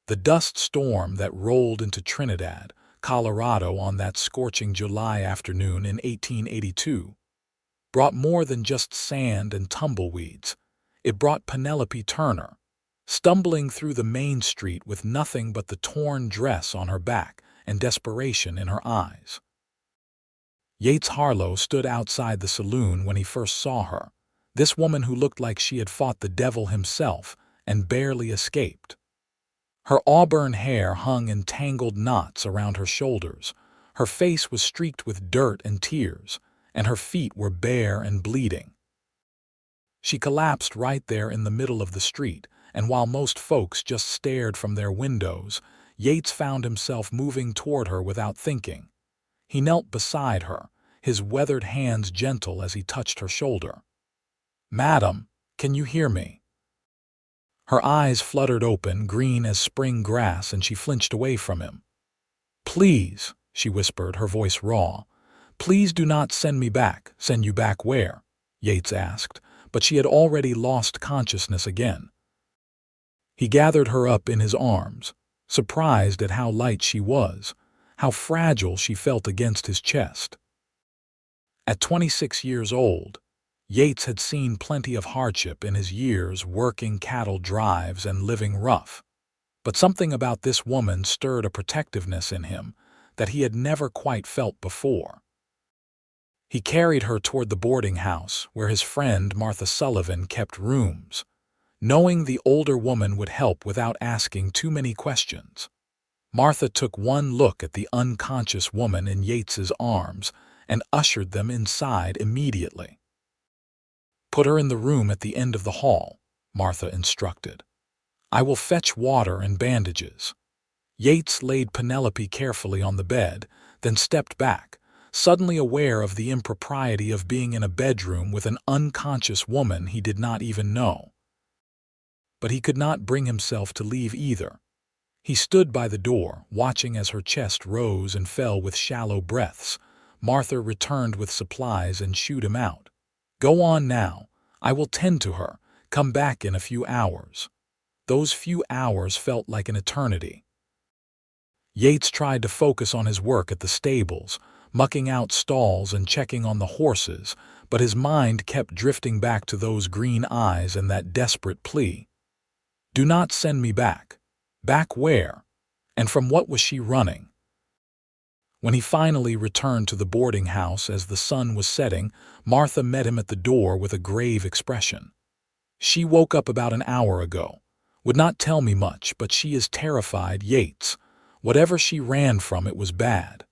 The dust storm that rolled into Trinidad, Colorado on that scorching July afternoon in 1882 brought more than just sand and tumbleweeds. It brought Penelope Turner, stumbling through the main street with nothing but the torn dress on her back and desperation in her eyes. Yates Harlow stood outside the saloon when he first saw her, this woman who looked like she had fought the devil himself and barely escaped. Her auburn hair hung in tangled knots around her shoulders, her face was streaked with dirt and tears, and her feet were bare and bleeding. She collapsed right there in the middle of the street, and while most folks just stared from their windows, Yates found himself moving toward her without thinking. He knelt beside her, his weathered hands gentle as he touched her shoulder. "Madam, can you hear me?" Her eyes fluttered open, green as spring grass, and she flinched away from him. "Please," she whispered, her voice raw. "Please do not send me back." "Send you back where?" Yates asked, but she had already lost consciousness again. He gathered her up in his arms, surprised at how light she was, how fragile she felt against his chest. At 26 years old, Yates had seen plenty of hardship in his years working cattle drives and living rough, but something about this woman stirred a protectiveness in him that he had never quite felt before. He carried her toward the boarding house where his friend Martha Sullivan kept rooms, knowing the older woman would help without asking too many questions. Martha took one look at the unconscious woman in Yates's arms and ushered them inside immediately. "Put her in the room at the end of the hall," Martha instructed. "I will fetch water and bandages." Yates laid Penelope carefully on the bed, then stepped back, suddenly aware of the impropriety of being in a bedroom with an unconscious woman he did not even know. But he could not bring himself to leave either. He stood by the door, watching as her chest rose and fell with shallow breaths. Martha returned with supplies and shooed him out. "Go on now. I will tend to her. Come back in a few hours." Those few hours felt like an eternity. Yates tried to focus on his work at the stables, mucking out stalls and checking on the horses, but his mind kept drifting back to those green eyes and that desperate plea. "Do not send me back." Back where? And from what was she running? When he finally returned to the boarding house as the sun was setting, Martha met him at the door with a grave expression. "She woke up about an hour ago. Would not tell me much, but she is terrified, Yates. Whatever she ran from, it was bad."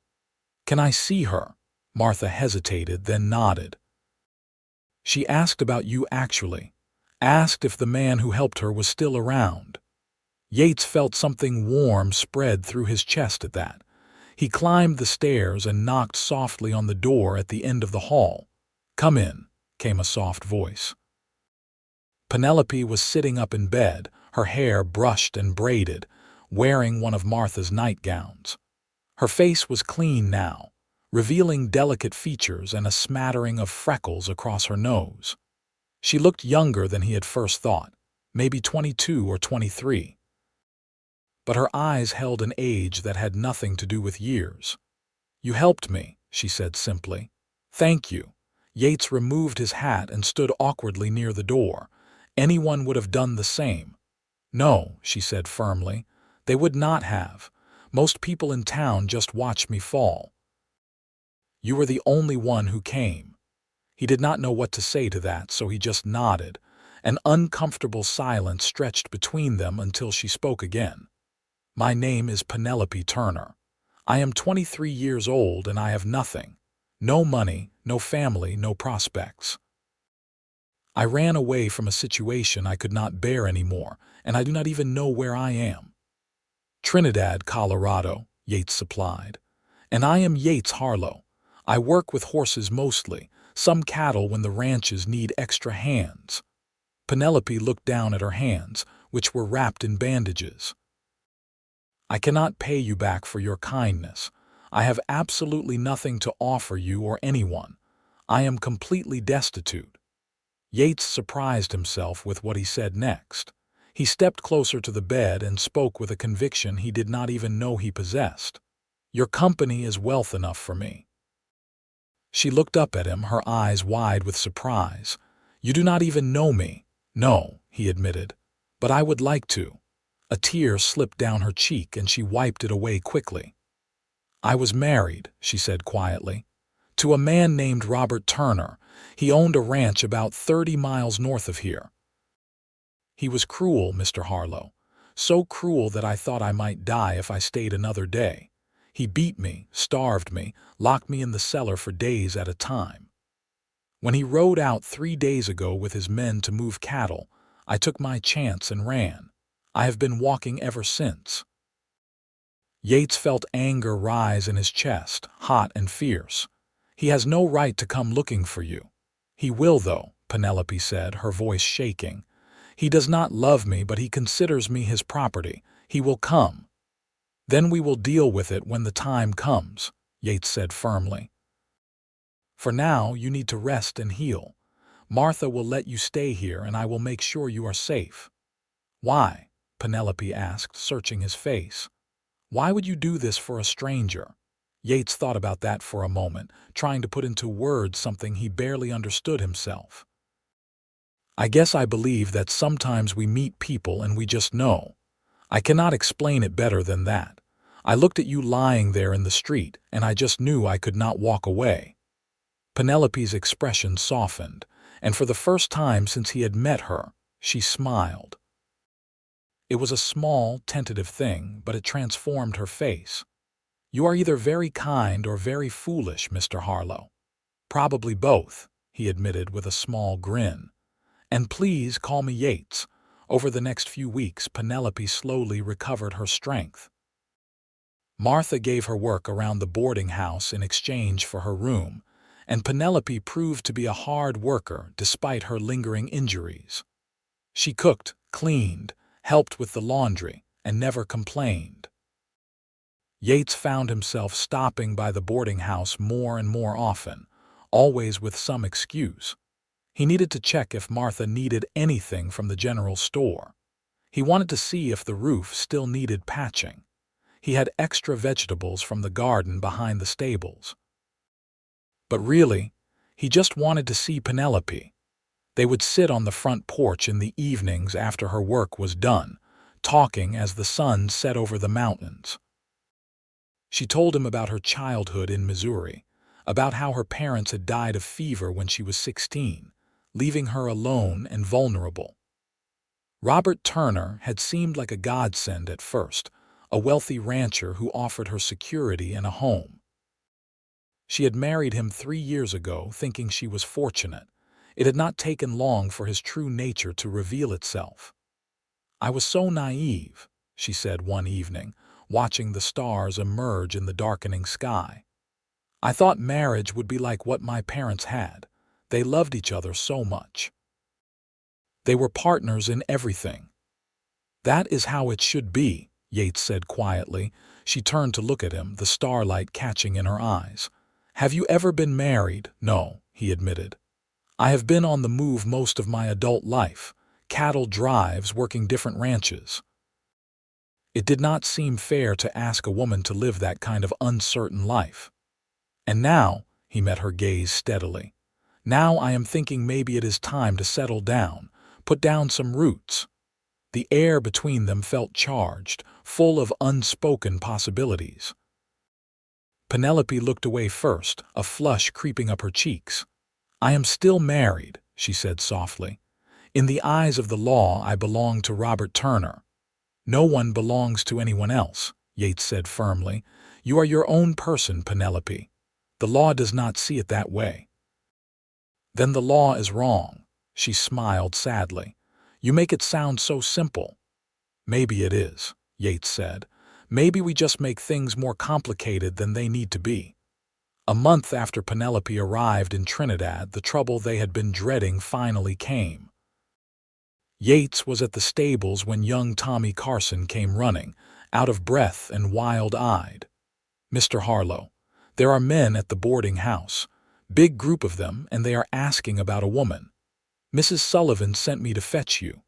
"Can I see her?" Martha hesitated, then nodded. "She asked about you actually. Asked if the man who helped her was still around." Yates felt something warm spread through his chest at that. He climbed the stairs and knocked softly on the door at the end of the hall. "Come in," came a soft voice. Penelope was sitting up in bed, her hair brushed and braided, wearing one of Martha's nightgowns. Her face was clean now, revealing delicate features and a smattering of freckles across her nose. She looked younger than he had first thought, maybe 22 or 23. But her eyes held an age that had nothing to do with years. "You helped me," she said simply. "Thank you." Yates removed his hat and stood awkwardly near the door. Anyone would have done the same. "No," she said firmly. "They would not have. Most people in town just watched me fall." "You were the only one who came." He did not know what to say to that, so he just nodded. An uncomfortable silence stretched between them until she spoke again. "My name is Penelope Turner. I am 23 years old and I have nothing. No money, no family, no prospects. I ran away from a situation I could not bear anymore, and I do not even know where I am." "Trinidad, Colorado," Yates supplied. "And I am Yates Harlow. I work with horses mostly, some cattle when the ranches need extra hands." Penelope looked down at her hands, which were wrapped in bandages. "I cannot pay you back for your kindness. I have absolutely nothing to offer you or anyone. I am completely destitute." Yates surprised himself with what he said next. He stepped closer to the bed and spoke with a conviction he did not even know he possessed. "Your company is wealth enough for me." She looked up at him, her eyes wide with surprise. "You do not even know me." "No," he admitted, "but I would like to." A tear slipped down her cheek and she wiped it away quickly. "I was married," she said quietly, "to a man named Robert Turner. He owned a ranch about 30 miles north of here. He was cruel, Mr. Harlow, so cruel that I thought I might die if I stayed another day. He beat me, starved me, locked me in the cellar for days at a time. When he rode out 3 days ago with his men to move cattle, I took my chance and ran. I have been walking ever since." Yates felt anger rise in his chest, hot and fierce. "He has no right to come looking for you." "He will, though," Penelope said, her voice shaking. "He does not love me, but he considers me his property. He will come." "Then we will deal with it when the time comes," Yates said firmly. "For now, you need to rest and heal. Martha will let you stay here, and I will make sure you are safe." "Why?" Penelope asked, searching his face. "Why would you do this for a stranger?" Yates thought about that for a moment, trying to put into words something he barely understood himself. "I guess I believe that sometimes we meet people and we just know. I cannot explain it better than that. I looked at you lying there in the street, and I just knew I could not walk away." Penelope's expression softened, and for the first time since he had met her, she smiled. It was a small, tentative thing, but it transformed her face. "You are either very kind or very foolish, Mr. Harlow." "Probably both," he admitted with a small grin. "And please call me Yates." Over the next few weeks, Penelope slowly recovered her strength. Martha gave her work around the boarding house in exchange for her room, and Penelope proved to be a hard worker despite her lingering injuries. She cooked, cleaned, helped with the laundry, and never complained. Yates found himself stopping by the boarding house more and more often, always with some excuse. He needed to check if Martha needed anything from the general store. He wanted to see if the roof still needed patching. He had extra vegetables from the garden behind the stables. But really, he just wanted to see Penelope. They would sit on the front porch in the evenings after her work was done, talking as the sun set over the mountains. She told him about her childhood in Missouri, about how her parents had died of fever when she was 16, leaving her alone and vulnerable. Robert Turner had seemed like a godsend at first, a wealthy rancher who offered her security and a home. She had married him 3 years ago, thinking she was fortunate. It had not taken long for his true nature to reveal itself. "I was so naive," she said one evening, watching the stars emerge in the darkening sky. "I thought marriage would be like what my parents had. They loved each other so much. They were partners in everything." "That is how it should be," Yates said quietly. She turned to look at him, the starlight catching in her eyes. "Have you ever been married?" "No," he admitted. "I have been on the move most of my adult life, cattle drives, working different ranches." It did not seem fair to ask a woman to live that kind of uncertain life. "And now," he met her gaze steadily, "now I am thinking maybe it is time to settle down, put down some roots." The air between them felt charged, full of unspoken possibilities. Penelope looked away first, a flush creeping up her cheeks. "I am still married," she said softly. "In the eyes of the law, I belong to Robert Turner." "No one belongs to anyone else," Yates said firmly. "You are your own person, Penelope. The law does not see it that way." "Then the law is wrong," she smiled sadly. "You make it sound so simple." "Maybe it is," Yates said. "Maybe we just make things more complicated than they need to be." A month after Penelope arrived in Trinidad, the trouble they had been dreading finally came. Yates was at the stables when young Tommy Carson came running, out of breath and wild-eyed. "Mr. Harlow, there are men at the boarding house. Big group of them, and they are asking about a woman. Mrs. Sullivan sent me to fetch you."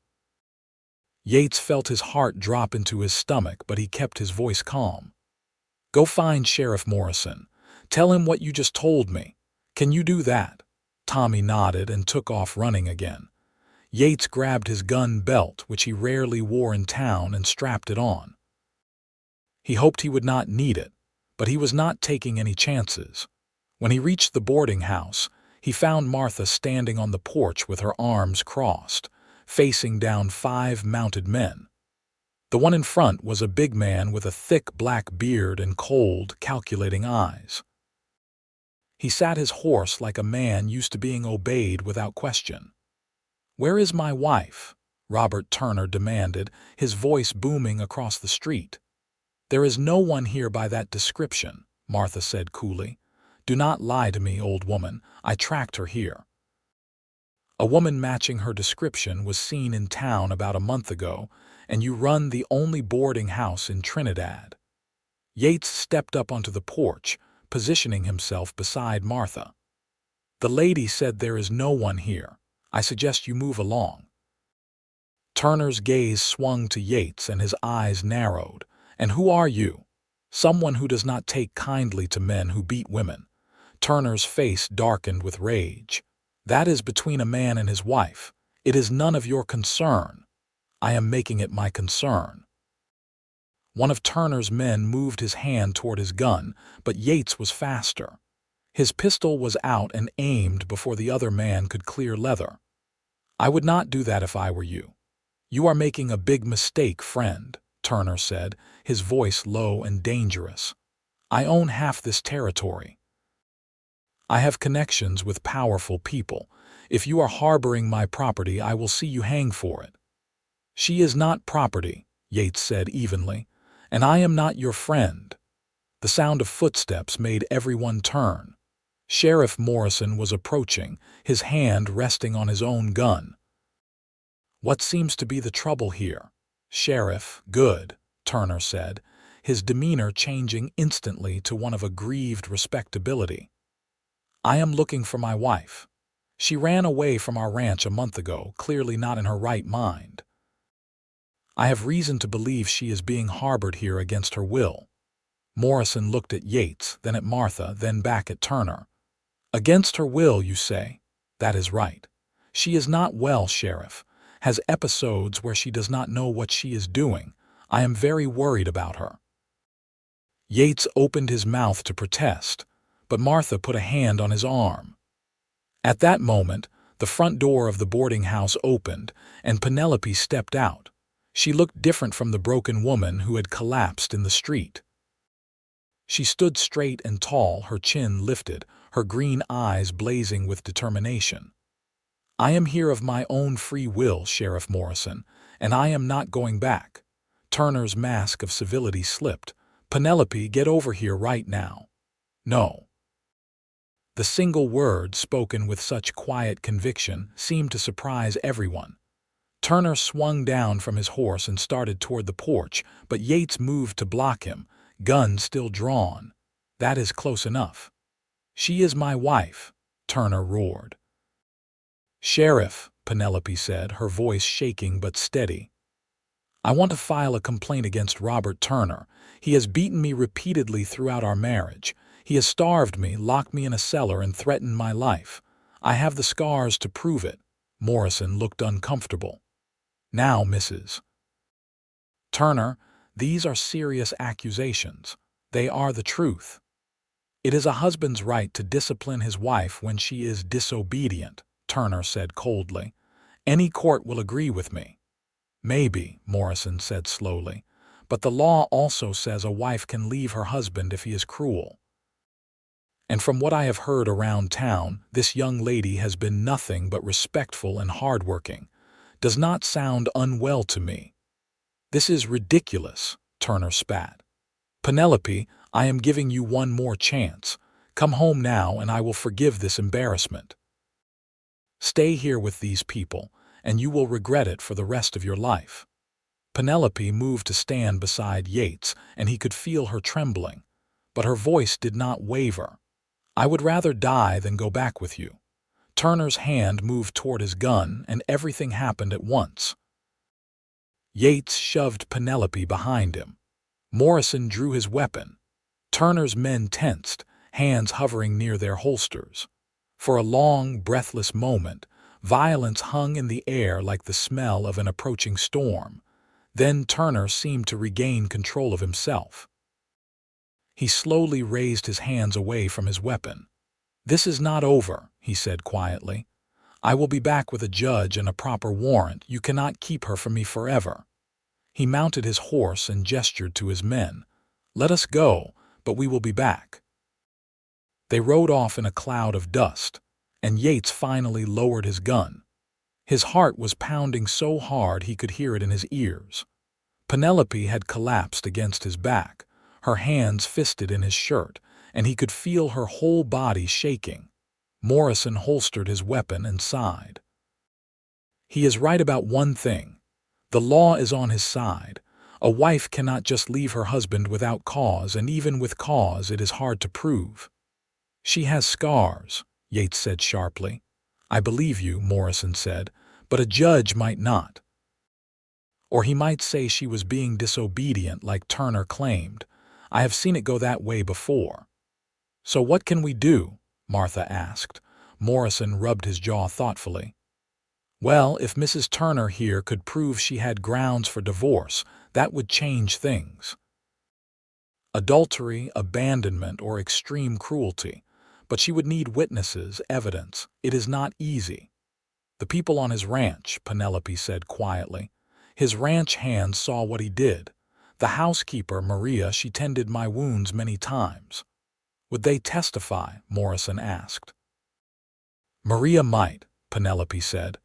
Yates felt his heart drop into his stomach, but he kept his voice calm. "Go find Sheriff Morrison. Tell him what you just told me. Can you do that?" Tommy nodded and took off running again. Yates grabbed his gun belt, which he rarely wore in town, and strapped it on. He hoped he would not need it, but he was not taking any chances. When he reached the boarding house, he found Martha standing on the porch with her arms crossed, facing down 5 mounted men. The one in front was a big man with a thick black beard and cold, calculating eyes. He sat his horse like a man used to being obeyed without question. "Where is my wife?" Robert Turner demanded, his voice booming across the street. "There is no one here by that description," Martha said coolly. "Do not lie to me, old woman. I tracked her here." "A woman matching her description was seen in town about a month ago, and you run the only boarding house in Trinidad." Yates stepped up onto the porch, positioning himself beside Martha. "The lady said there is no one here. I suggest you move along." Turner's gaze swung to Yates and his eyes narrowed. "And who are you?" "Someone who does not take kindly to men who beat women." Turner's face darkened with rage. "That is between a man and his wife. It is none of your concern." "I am making it my concern." One of Turner's men moved his hand toward his gun, but Yates was faster. His pistol was out and aimed before the other man could clear leather. "I would not do that if I were you." "You are making a big mistake, friend," Turner said, his voice low and dangerous. "I own half this territory. I have connections with powerful people. If you are harboring my property, I will see you hang for it." "She is not property," Yates said evenly, "and I am not your friend." The sound of footsteps made everyone turn. Sheriff Morrison was approaching, his hand resting on his own gun. "What seems to be the trouble here?" "Sheriff, good," Turner said, his demeanor changing instantly to one of aggrieved respectability. "I am looking for my wife. She ran away from our ranch a month ago, clearly not in her right mind. I have reason to believe she is being harbored here against her will." Morrison looked at Yates, then at Martha, then back at Turner. "Against her will, you say? That is right. She is not well, Sheriff. Has episodes where she does not know what she is doing. I am very worried about her." Yates opened his mouth to protest, but Martha put a hand on his arm. At that moment, the front door of the boarding house opened, and Penelope stepped out. She looked different from the broken woman who had collapsed in the street. She stood straight and tall, her chin lifted, her green eyes blazing with determination. "I am here of my own free will, Sheriff Morrison, and I am not going back." Turner's mask of civility slipped. "Penelope, get over here right now." "No." The single word, spoken with such quiet conviction, seemed to surprise everyone. Turner swung down from his horse and started toward the porch, but Yates moved to block him, gun still drawn. "That is close enough." "She is my wife," Turner roared. "Sheriff," Penelope said, her voice shaking but steady. "I want to file a complaint against Robert Turner. He has beaten me repeatedly throughout our marriage. He has starved me, locked me in a cellar, and threatened my life. I have the scars to prove it." Morrison looked uncomfortable. "Now, Mrs. Turner, these are serious accusations. They are the truth. It is a husband's right to discipline his wife when she is disobedient," Turner said coldly. "Any court will agree with me." "Maybe," Morrison said slowly, "but the law also says a wife can leave her husband if he is cruel. And from what I have heard around town, this young lady has been nothing but respectful and hardworking. Does not sound unwell to me." "This is ridiculous," Turner spat. "Penelope, I am giving you one more chance. Come home now and I will forgive this embarrassment. Stay here with these people, and you will regret it for the rest of your life." Penelope moved to stand beside Yates, and he could feel her trembling, but her voice did not waver. "I would rather die than go back with you." Turner's hand moved toward his gun, and everything happened at once. Yates shoved Penelope behind him. Morrison drew his weapon. Turner's men tensed, hands hovering near their holsters. For a long, breathless moment, violence hung in the air like the smell of an approaching storm. Then Turner seemed to regain control of himself. He slowly raised his hands away from his weapon. "This is not over," he said quietly. "I will be back with a judge and a proper warrant. You cannot keep her from me forever." He mounted his horse and gestured to his men. "Let us go, but we will be back." They rode off in a cloud of dust, and Yates finally lowered his gun. His heart was pounding so hard he could hear it in his ears. Penelope had collapsed against his back, her hands fisted in his shirt, and he could feel her whole body shaking. Morrison holstered his weapon and sighed. "He is right about one thing. The law is on his side. A wife cannot just leave her husband without cause, and even with cause it is hard to prove." "She has scars," Yates said sharply. "I believe you," Morrison said, "but a judge might not. Or he might say she was being disobedient like Turner claimed. I have seen it go that way before." "So what can we do?" Martha asked. Morrison rubbed his jaw thoughtfully. "Well, if Mrs. Turner here could prove she had grounds for divorce, that would change things. Adultery, abandonment, or extreme cruelty. But she would need witnesses, evidence. It is not easy." "The people on his ranch," Penelope said quietly. "His ranch hands saw what he did. The housekeeper, Maria, she tended my wounds many times." "Would they testify?" Morrison asked. "Maria might," Penelope said.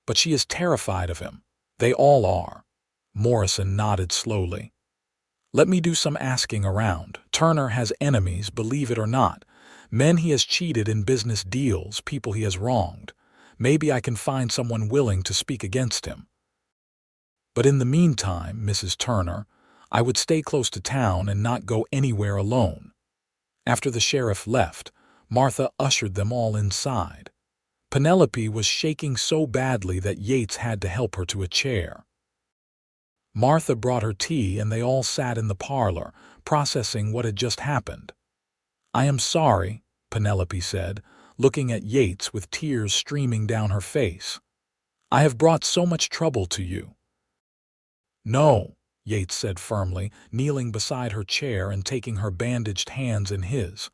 "But she is terrified of him. They all are." Morrison nodded slowly. "Let me do some asking around. Turner has enemies, believe it or not. Men he has cheated in business deals, people he has wronged. Maybe I can find someone willing to speak against him. But in the meantime, Mrs. Turner, I would stay close to town and not go anywhere alone." After the sheriff left, Martha ushered them all inside. Penelope was shaking so badly that Yates had to help her to a chair. Martha brought her tea and they all sat in the parlor, processing what had just happened. "I am sorry," Penelope said, looking at Yates with tears streaming down her face. "I have brought so much trouble to you." "No," Yates said firmly, kneeling beside her chair and taking her bandaged hands in his.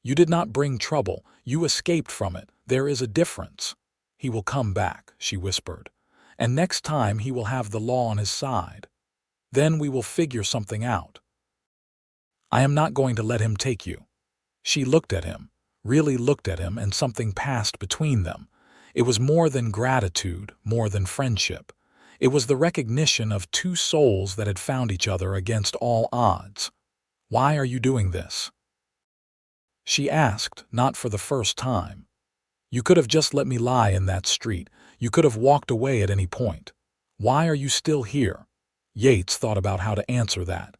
"You did not bring trouble. You escaped from it. There is a difference." "He will come back," she whispered. "And next time he will have the law on his side. Then we will figure something out. I am not going to let him take you." She looked at him, really looked at him, and something passed between them. It was more than gratitude, more than friendship. It was the recognition of two souls that had found each other against all odds. "Why are you doing this?" she asked, not for the first time. "You could have just let me lie in that street. You could have walked away at any point. Why are you still here?" Yates thought about how to answer that.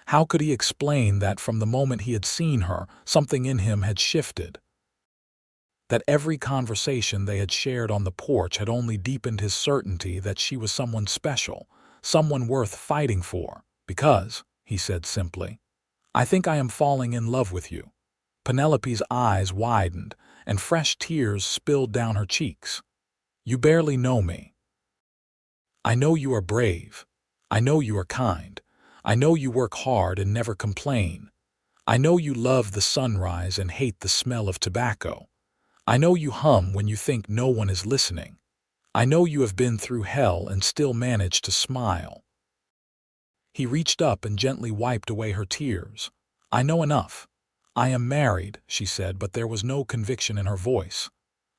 How could he explain that from the moment he had seen her, something in him had shifted? That every conversation they had shared on the porch had only deepened his certainty that she was someone special, someone worth fighting for. "Because," he said simply, "I think I am falling in love with you." Penelope's eyes widened, and fresh tears spilled down her cheeks. "You barely know me. I know you are brave. I know you are kind. I know you work hard and never complain. I know you love the sunrise and hate the smell of tobacco. I know you hum when you think no one is listening. I know you have been through hell and still manage to smile." He reached up and gently wiped away her tears. "I know enough. I am married," she said, but there was no conviction in her voice.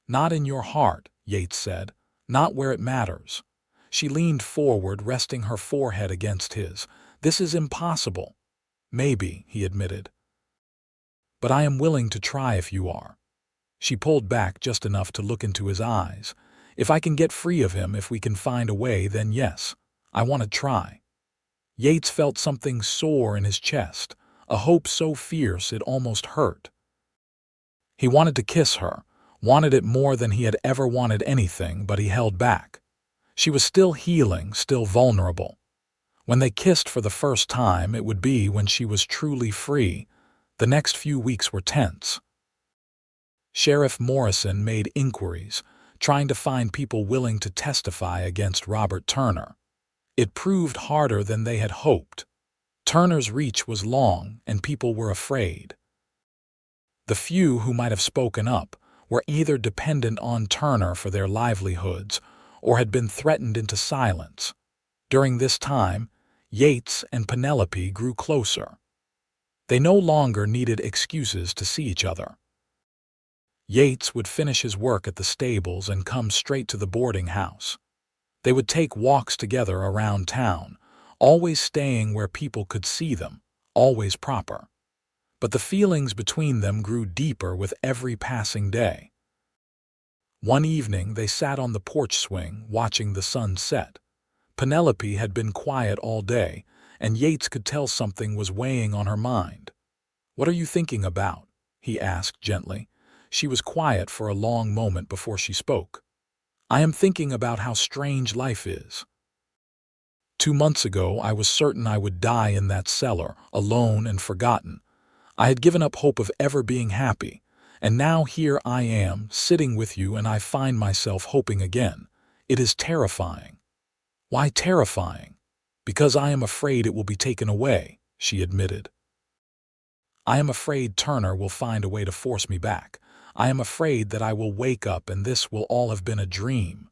"Not in your heart," Yates said. "Not where it matters." She leaned forward, resting her forehead against his. "This is impossible." "Maybe," he admitted. "But I am willing to try if you are." She pulled back just enough to look into his eyes. "If I can get free of him, if we can find a way, then yes, I want to try." Yates felt something sore in his chest, a hope so fierce it almost hurt. He wanted to kiss her, wanted it more than he had ever wanted anything, but he held back. She was still healing, still vulnerable. When they kissed for the first time, it would be when she was truly free. The next few weeks were tense. Sheriff Morrison made inquiries, trying to find people willing to testify against Robert Turner. It proved harder than they had hoped. Turner's reach was long, and people were afraid. The few who might have spoken up were either dependent on Turner for their livelihoods or had been threatened into silence. During this time, Yates and Penelope grew closer. They no longer needed excuses to see each other. Yates would finish his work at the stables and come straight to the boarding house. They would take walks together around town, always staying where people could see them, always proper. But the feelings between them grew deeper with every passing day. One evening they sat on the porch swing, watching the sun set. Penelope had been quiet all day, and Yates could tell something was weighing on her mind. "What are you thinking about?" he asked gently. She was quiet for a long moment before she spoke. "I am thinking about how strange life is. 2 months ago, I was certain I would die in that cellar, alone and forgotten. I had given up hope of ever being happy, and now here I am, sitting with you, and I find myself hoping again. It is terrifying." "Why terrifying?" "Because I am afraid it will be taken away," she admitted. "I am afraid Turner will find a way to force me back. I am afraid that I will wake up and this will all have been a dream."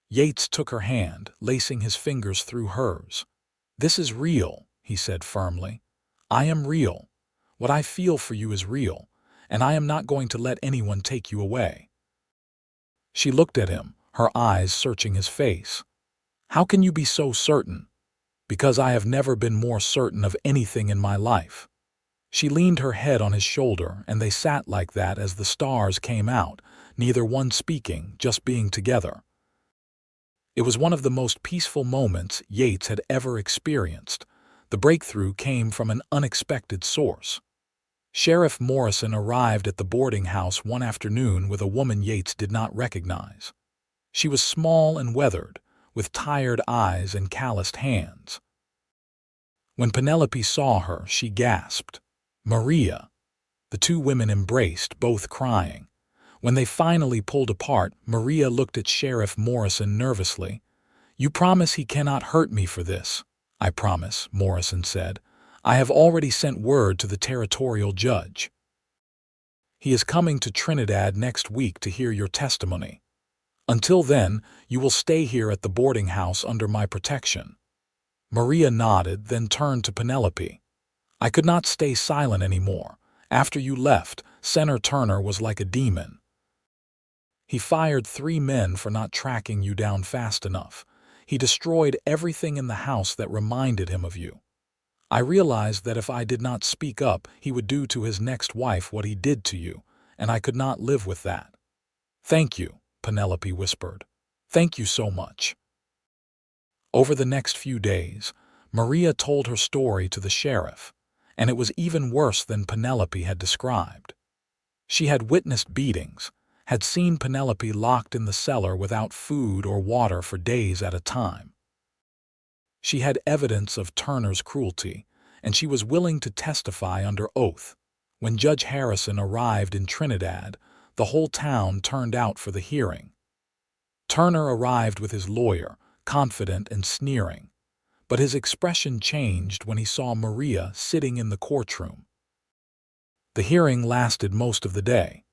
Yates took her hand, lacing his fingers through hers. "This is real," he said firmly. "I am real. What I feel for you is real, and I am not going to let anyone take you away." She looked at him, her eyes searching his face. "How can you be so certain?" "Because I have never been more certain of anything in my life." She leaned her head on his shoulder, and they sat like that as the stars came out, neither one speaking, just being together. It was one of the most peaceful moments Yates had ever experienced. The breakthrough came from an unexpected source. Sheriff Morrison arrived at the boarding house one afternoon with a woman Yates did not recognize. She was small and weathered, with tired eyes and calloused hands. When Penelope saw her, she gasped, "Maria!" The two women embraced, both crying. When they finally pulled apart, Maria looked at Sheriff Morrison nervously. "You promise he cannot hurt me for this?" "I promise," Morrison said. "I have already sent word to the territorial judge. He is coming to Trinidad next week to hear your testimony. Until then, you will stay here at the boarding house under my protection." Maria nodded, then turned to Penelope. "I could not stay silent anymore. After you left, Senator Turner was like a demon. He fired 3 men for not tracking you down fast enough. He destroyed everything in the house that reminded him of you. I realized that if I did not speak up, he would do to his next wife what he did to you, and I could not live with that." "Thank you," Penelope whispered. "Thank you so much." Over the next few days, Maria told her story to the sheriff, and it was even worse than Penelope had described. She had witnessed beatings, had seen Penelope locked in the cellar without food or water for days at a time. She had evidence of Turner's cruelty, and she was willing to testify under oath. When Judge Harrison arrived in Trinidad, the whole town turned out for the hearing. Turner arrived with his lawyer, confident and sneering, but his expression changed when he saw Maria sitting in the courtroom. The hearing lasted most of the day.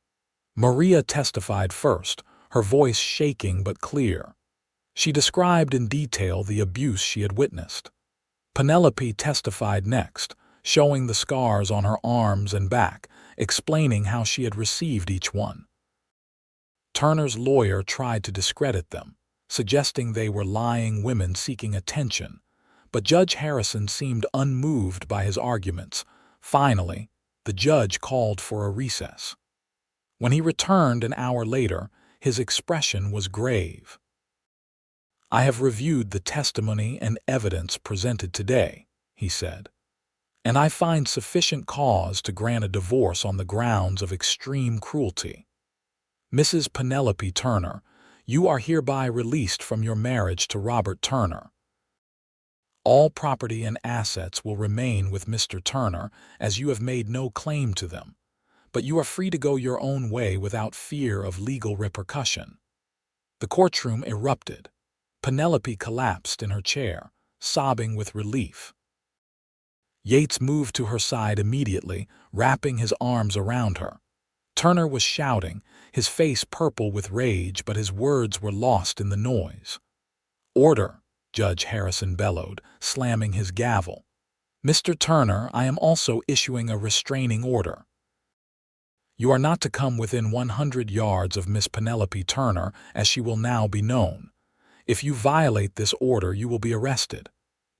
Maria testified first, her voice shaking but clear. She described in detail the abuse she had witnessed. Penelope testified next, showing the scars on her arms and back, explaining how she had received each one. Turner's lawyer tried to discredit them, suggesting they were lying women seeking attention, but Judge Harrison seemed unmoved by his arguments. Finally, the judge called for a recess. When he returned an hour later, his expression was grave. "I have reviewed the testimony and evidence presented today," he said, "and I find sufficient cause to grant a divorce on the grounds of extreme cruelty. Mrs. Penelope Turner, you are hereby released from your marriage to Robert Turner." All property and assets will remain with Mr. Turner, as you have made no claim to them, but you are free to go your own way without fear of legal repercussion." The courtroom erupted. Penelope collapsed in her chair, sobbing with relief. Yates moved to her side immediately, wrapping his arms around her. Turner was shouting, his face purple with rage, but his words were lost in the noise. "Order!" Judge Harrison bellowed, slamming his gavel. "Mr. Turner, I am also issuing a restraining order. You are not to come within 100 yards of Miss Penelope Turner, as she will now be known. If you violate this order, you will be arrested.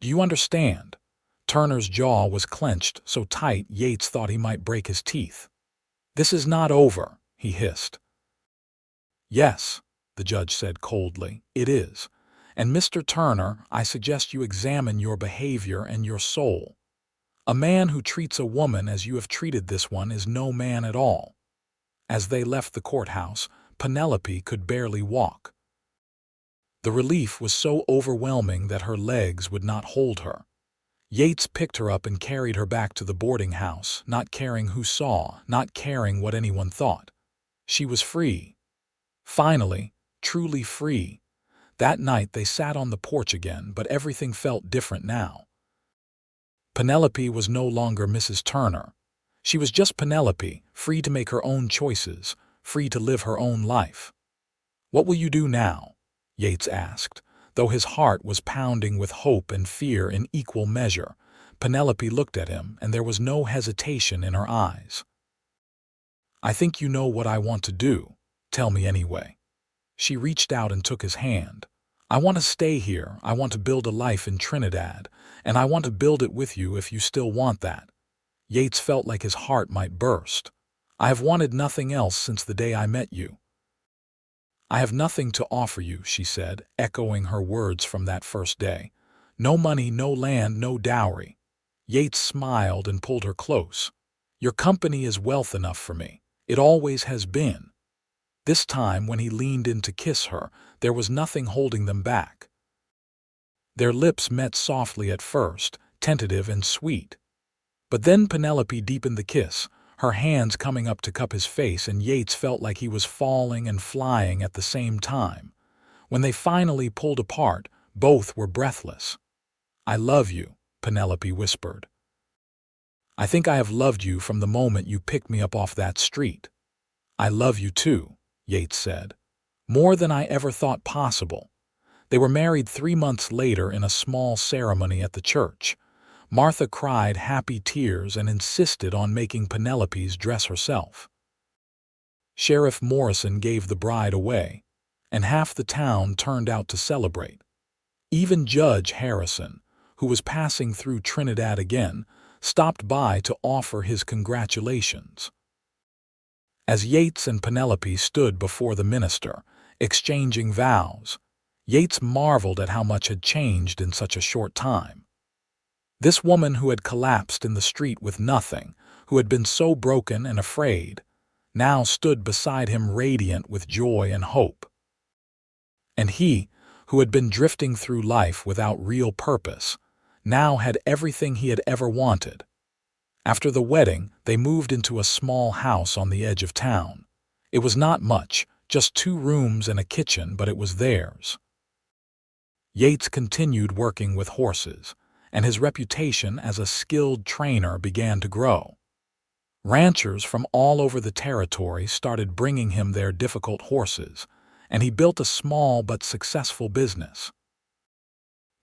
Do you understand?" Turner's jaw was clenched so tight Yates thought he might break his teeth. "This is not over," he hissed. "Yes," the judge said coldly, "it is. And Mr. Turner, I suggest you examine your behavior and your soul. A man who treats a woman as you have treated this one is no man at all." As they left the courthouse, Penelope could barely walk. The relief was so overwhelming that her legs would not hold her. Yates picked her up and carried her back to the boarding house, not caring who saw, not caring what anyone thought. She was free. Finally, truly free. That night they sat on the porch again, but everything felt different now. Penelope was no longer Mrs. Turner. She was just Penelope, free to make her own choices, free to live her own life. "What will you do now?" Yates asked. Though his heart was pounding with hope and fear in equal measure, Penelope looked at him, and there was no hesitation in her eyes. "I think you know what I want to do. Tell me anyway." She reached out and took his hand. "I want to stay here, I want to build a life in Trinidad, and I want to build it with you if you still want that." Yates felt like his heart might burst. "I have wanted nothing else since the day I met you." "I have nothing to offer you," she said, echoing her words from that first day. "No money, no land, no dowry." Yates smiled and pulled her close. "Your company is wealth enough for me. It always has been." This time, when he leaned in to kiss her, there was nothing holding them back. Their lips met softly at first, tentative and sweet. But then Penelope deepened the kiss, her hands coming up to cup his face, and Yates felt like he was falling and flying at the same time. When they finally pulled apart, both were breathless. "I love you," Penelope whispered. "I think I have loved you from the moment you picked me up off that street." "I love you too," Yates said. "More than I ever thought possible." They were married 3 months later in a small ceremony at the church. Martha cried happy tears and insisted on making Penelope's dress herself. Sheriff Morrison gave the bride away, and half the town turned out to celebrate. Even Judge Harrison, who was passing through Trinidad again, stopped by to offer his congratulations. As Yates and Penelope stood before the minister, exchanging vows, Yates marveled at how much had changed in such a short time. This woman who had collapsed in the street with nothing, who had been so broken and afraid, now stood beside him radiant with joy and hope. And he, who had been drifting through life without real purpose, now had everything he had ever wanted. After the wedding, they moved into a small house on the edge of town. It was not much, just 2 rooms and a kitchen, but it was theirs. Yates continued working with horses, and his reputation as a skilled trainer began to grow. Ranchers from all over the territory started bringing him their difficult horses, and he built a small but successful business.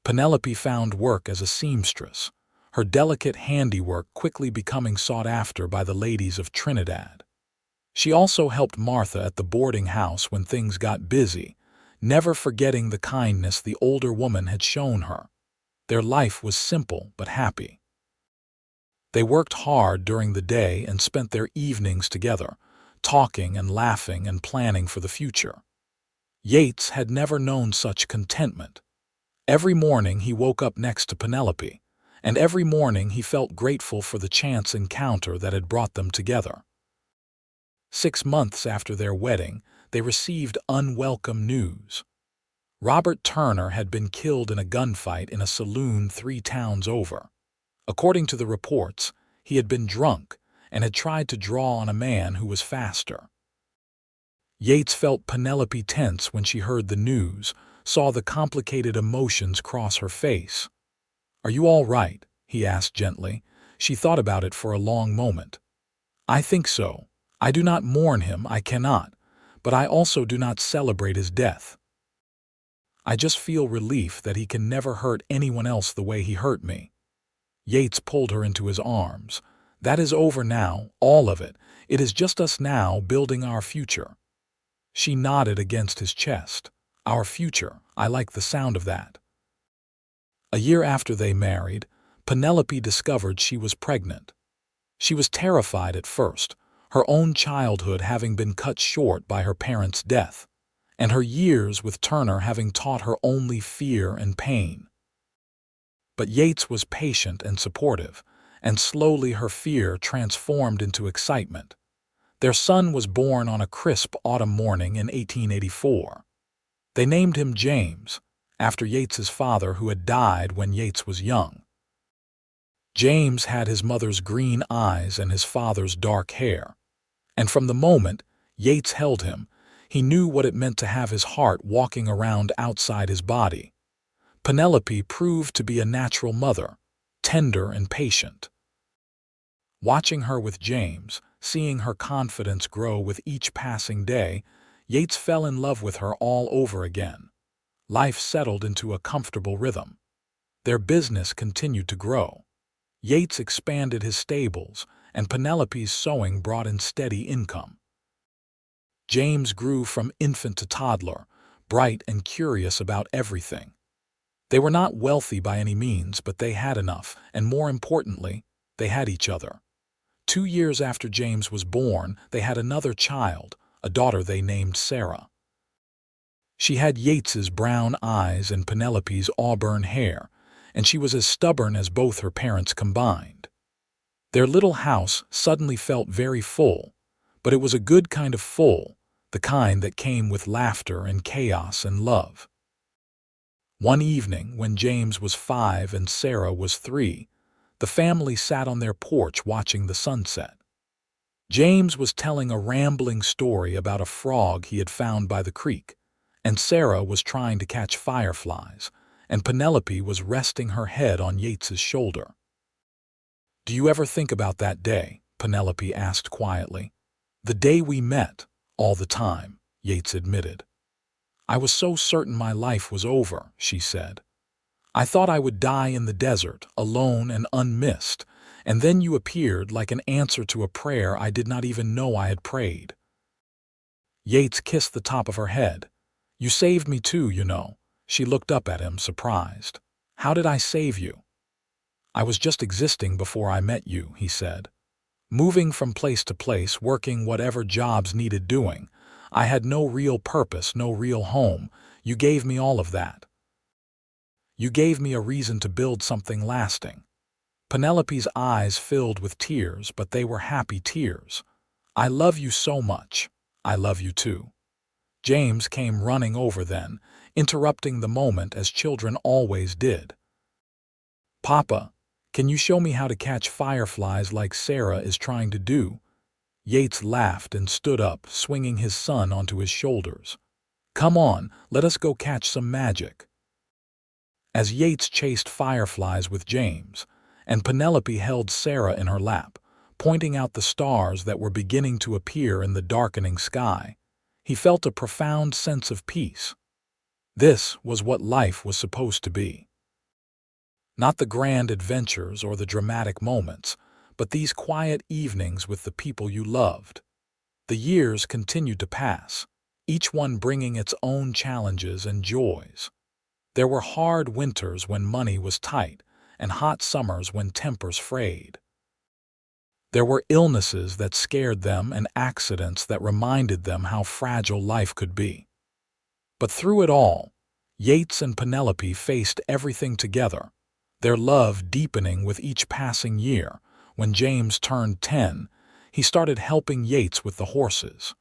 Penelope found work as a seamstress, her delicate handiwork quickly becoming sought after by the ladies of Trinidad. She also helped Martha at the boarding house when things got busy, never forgetting the kindness the older woman had shown her. Their life was simple but happy. They worked hard during the day and spent their evenings together, talking and laughing and planning for the future. Yates had never known such contentment. Every morning he woke up next to Penelope, and every morning he felt grateful for the chance encounter that had brought them together. 6 months after their wedding, they received unwelcome news. Robert Turner had been killed in a gunfight in a saloon 3 towns over. According to the reports, he had been drunk and had tried to draw on a man who was faster. Yates felt Penelope tense when she heard the news, saw the complicated emotions cross her face. "Are you all right?" he asked gently. She thought about it for a long moment. "I think so. I do not mourn him, I cannot, but I also do not celebrate his death. I just feel relief that he can never hurt anyone else the way he hurt me." Yates pulled her into his arms. "That is over now, all of it. It is just us now building our future." She nodded against his chest. "Our future, I like the sound of that." A year after they married, Penelope discovered she was pregnant. She was terrified at first, her own childhood having been cut short by her parents' death, and her years with Turner having taught her only fear and pain. But Yates was patient and supportive, and slowly her fear transformed into excitement. Their son was born on a crisp autumn morning in 1884. They named him James, after Yates's father who had died when Yates was young. James had his mother's green eyes and his father's dark hair, and from the moment Yates held him, he knew what it meant to have his heart walking around outside his body. Penelope proved to be a natural mother, tender and patient. Watching her with James, seeing her confidence grow with each passing day, Yates fell in love with her all over again. Life settled into a comfortable rhythm. Their business continued to grow. Yates expanded his stables, and Penelope's sewing brought in steady income. James grew from infant to toddler, bright and curious about everything. They were not wealthy by any means, but they had enough, and more importantly, they had each other. 2 years after James was born, they had another child, a daughter they named Sarah. She had Yates's brown eyes and Penelope's auburn hair, and she was as stubborn as both her parents combined. Their little house suddenly felt very full, but it was a good kind of full, the kind that came with laughter and chaos and love. One evening, when James was 5 and Sarah was 3, the family sat on their porch watching the sunset. James was telling a rambling story about a frog he had found by the creek, and Sarah was trying to catch fireflies, and Penelope was resting her head on Yates's shoulder. "Do you ever think about that day?" Penelope asked quietly. "The day we met, all the time," Yates admitted. "I was so certain my life was over," she said. "I thought I would die in the desert, alone and unmissed, and then you appeared like an answer to a prayer I did not even know I had prayed." Yates kissed the top of her head. "You saved me too, you know." She looked up at him, surprised. "How did I save you?" "I was just existing before I met you," he said. "Moving from place to place, working whatever jobs needed doing. I had no real purpose, no real home. You gave me all of that. You gave me a reason to build something lasting." Penelope's eyes filled with tears, but they were happy tears. "I love you so much. I love you too." James came running over then, interrupting the moment as children always did. "Papa, can you show me how to catch fireflies like Sarah is trying to do?" Yates laughed and stood up, swinging his son onto his shoulders. "Come on, let us go catch some magic." As Yates chased fireflies with James, and Penelope held Sarah in her lap, pointing out the stars that were beginning to appear in the darkening sky, he felt a profound sense of peace. This was what life was supposed to be. Not the grand adventures or the dramatic moments, but these quiet evenings with the people you loved. The years continued to pass, each one bringing its own challenges and joys. There were hard winters when money was tight, and hot summers when tempers frayed. There were illnesses that scared them and accidents that reminded them how fragile life could be. But through it all, Yates and Penelope faced everything together, their love deepening with each passing year. When James turned 10, he started helping Yates with the horses.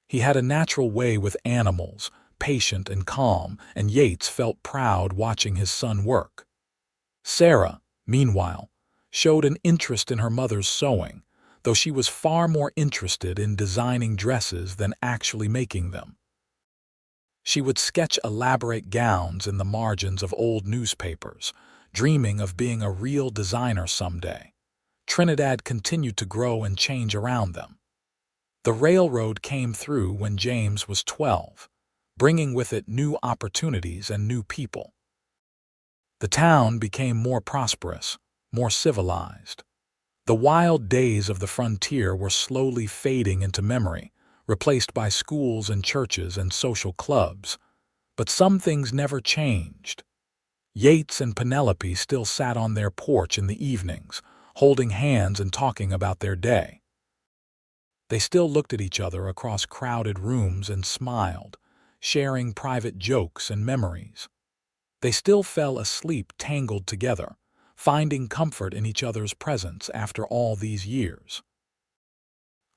He had a natural way with animals, patient and calm, and Yates felt proud watching his son work. Sarah, meanwhile, showed an interest in her mother's sewing, though she was far more interested in designing dresses than actually making them. She would sketch elaborate gowns in the margins of old newspapers, dreaming of being a real designer someday. Trinidad continued to grow and change around them. The railroad came through when James was 12, bringing with it new opportunities and new people. The town became more prosperous, more civilized. The wild days of the frontier were slowly fading into memory, replaced by schools and churches and social clubs. But some things never changed. Yates and Penelope still sat on their porch in the evenings, holding hands and talking about their day. They still looked at each other across crowded rooms and smiled, sharing private jokes and memories. They still fell asleep tangled together, finding comfort in each other's presence after all these years.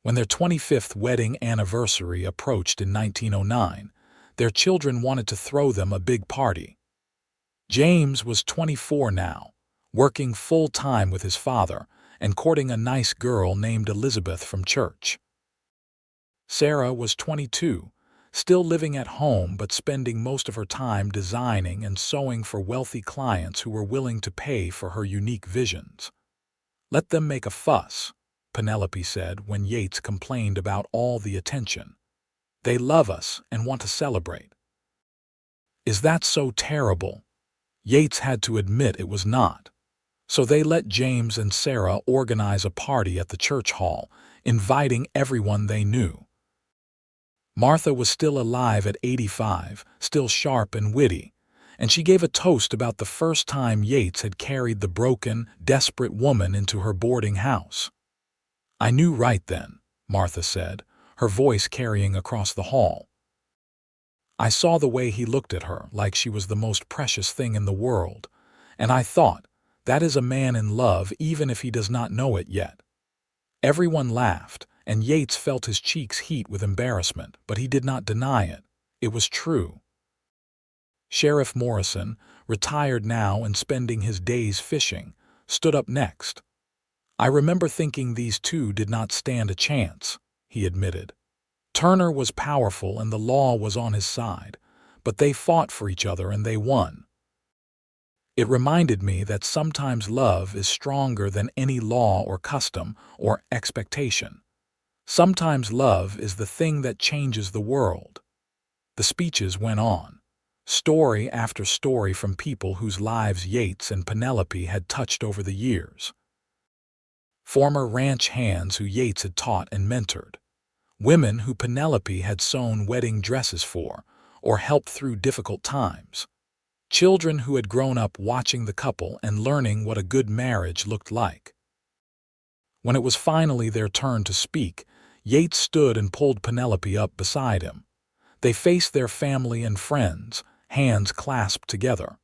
When their 25th wedding anniversary approached in 1909, their children wanted to throw them a big party. James was 24 now, working full-time with his father and courting a nice girl named Elizabeth from church. Sarah was 22, still living at home but spending most of her time designing and sewing for wealthy clients who were willing to pay for her unique visions. "Let them make a fuss," Penelope said when Yates complained about all the attention. "They love us and want to celebrate." Is that so terrible? Yates had to admit it was not. So they let James and Sarah organize a party at the church hall, inviting everyone they knew. Martha was still alive at 85, still sharp and witty, and she gave a toast about the first time Yates had carried the broken, desperate woman into her boarding house. "I knew right then," Martha said, her voice carrying across the hall. "I saw the way he looked at her like she was the most precious thing in the world, and I thought, that is a man in love even if he does not know it yet." Everyone laughed, and Yates felt his cheeks heat with embarrassment, but he did not deny it. It was true. Sheriff Morrison, retired now and spending his days fishing, stood up next. "I remember thinking these two did not stand a chance," he admitted. "Turner was powerful and the law was on his side, but they fought for each other and they won. It reminded me that sometimes love is stronger than any law or custom or expectation. Sometimes love is the thing that changes the world." The speeches went on, story after story from people whose lives Yates and Penelope had touched over the years. Former ranch hands who Yates had taught and mentored. Women who Penelope had sewn wedding dresses for or helped through difficult times. Children who had grown up watching the couple and learning what a good marriage looked like. When it was finally their turn to speak, Yates stood and pulled Penelope up beside him. They faced their family and friends, hands clasped together.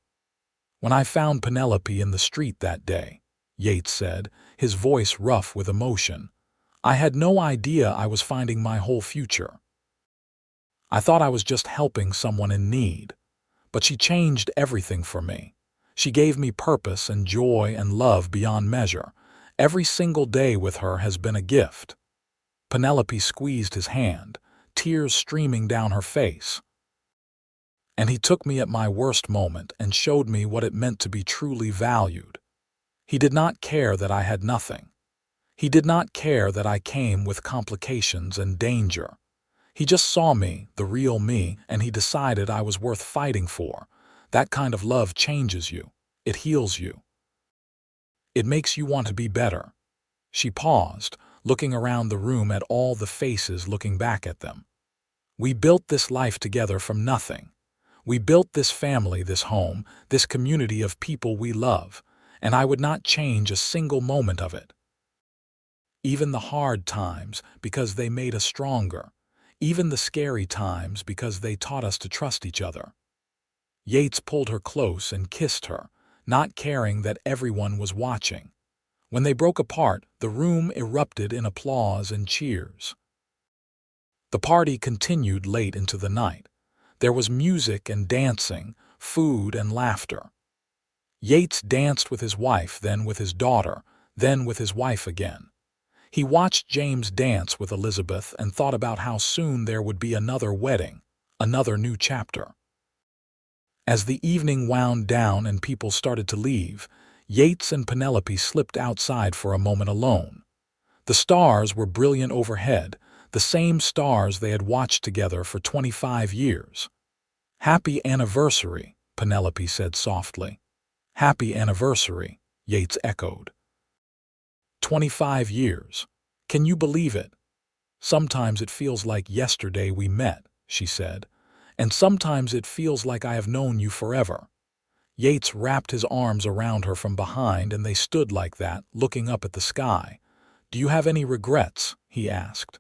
"When I found Penelope in the street that day," Yates said, his voice rough with emotion, "I had no idea I was finding my whole future. I thought I was just helping someone in need. But she changed everything for me. She gave me purpose and joy and love beyond measure. Every single day with her has been a gift." Penelope squeezed his hand, tears streaming down her face. "And he took me at my worst moment and showed me what it meant to be truly valued. He did not care that I had nothing. He did not care that I came with complications and danger. He just saw me, the real me, and he decided I was worth fighting for. That kind of love changes you. It heals you. It makes you want to be better." She paused, looking around the room at all the faces looking back at them. "We built this life together from nothing. We built this family, this home, this community of people we love, and I would not change a single moment of it. Even the hard times, because they made us stronger. Even the scary times, because they taught us to trust each other." Yates pulled her close and kissed her, not caring that everyone was watching. When they broke apart, the room erupted in applause and cheers. The party continued late into the night. There was music and dancing, food and laughter. Yates danced with his wife, then with his daughter, then with his wife again. He watched James dance with Elizabeth and thought about how soon there would be another wedding, another new chapter. As the evening wound down and people started to leave, Yates and Penelope slipped outside for a moment alone. The stars were brilliant overhead, the same stars they had watched together for 25 years. "Happy anniversary," Penelope said softly. "Happy anniversary," Yates echoed. 25 years. Can you believe it? "Sometimes it feels like yesterday we met," she said, "and sometimes it feels like I have known you forever." Yates wrapped his arms around her from behind, and they stood like that, looking up at the sky. "Do you have any regrets?" he asked.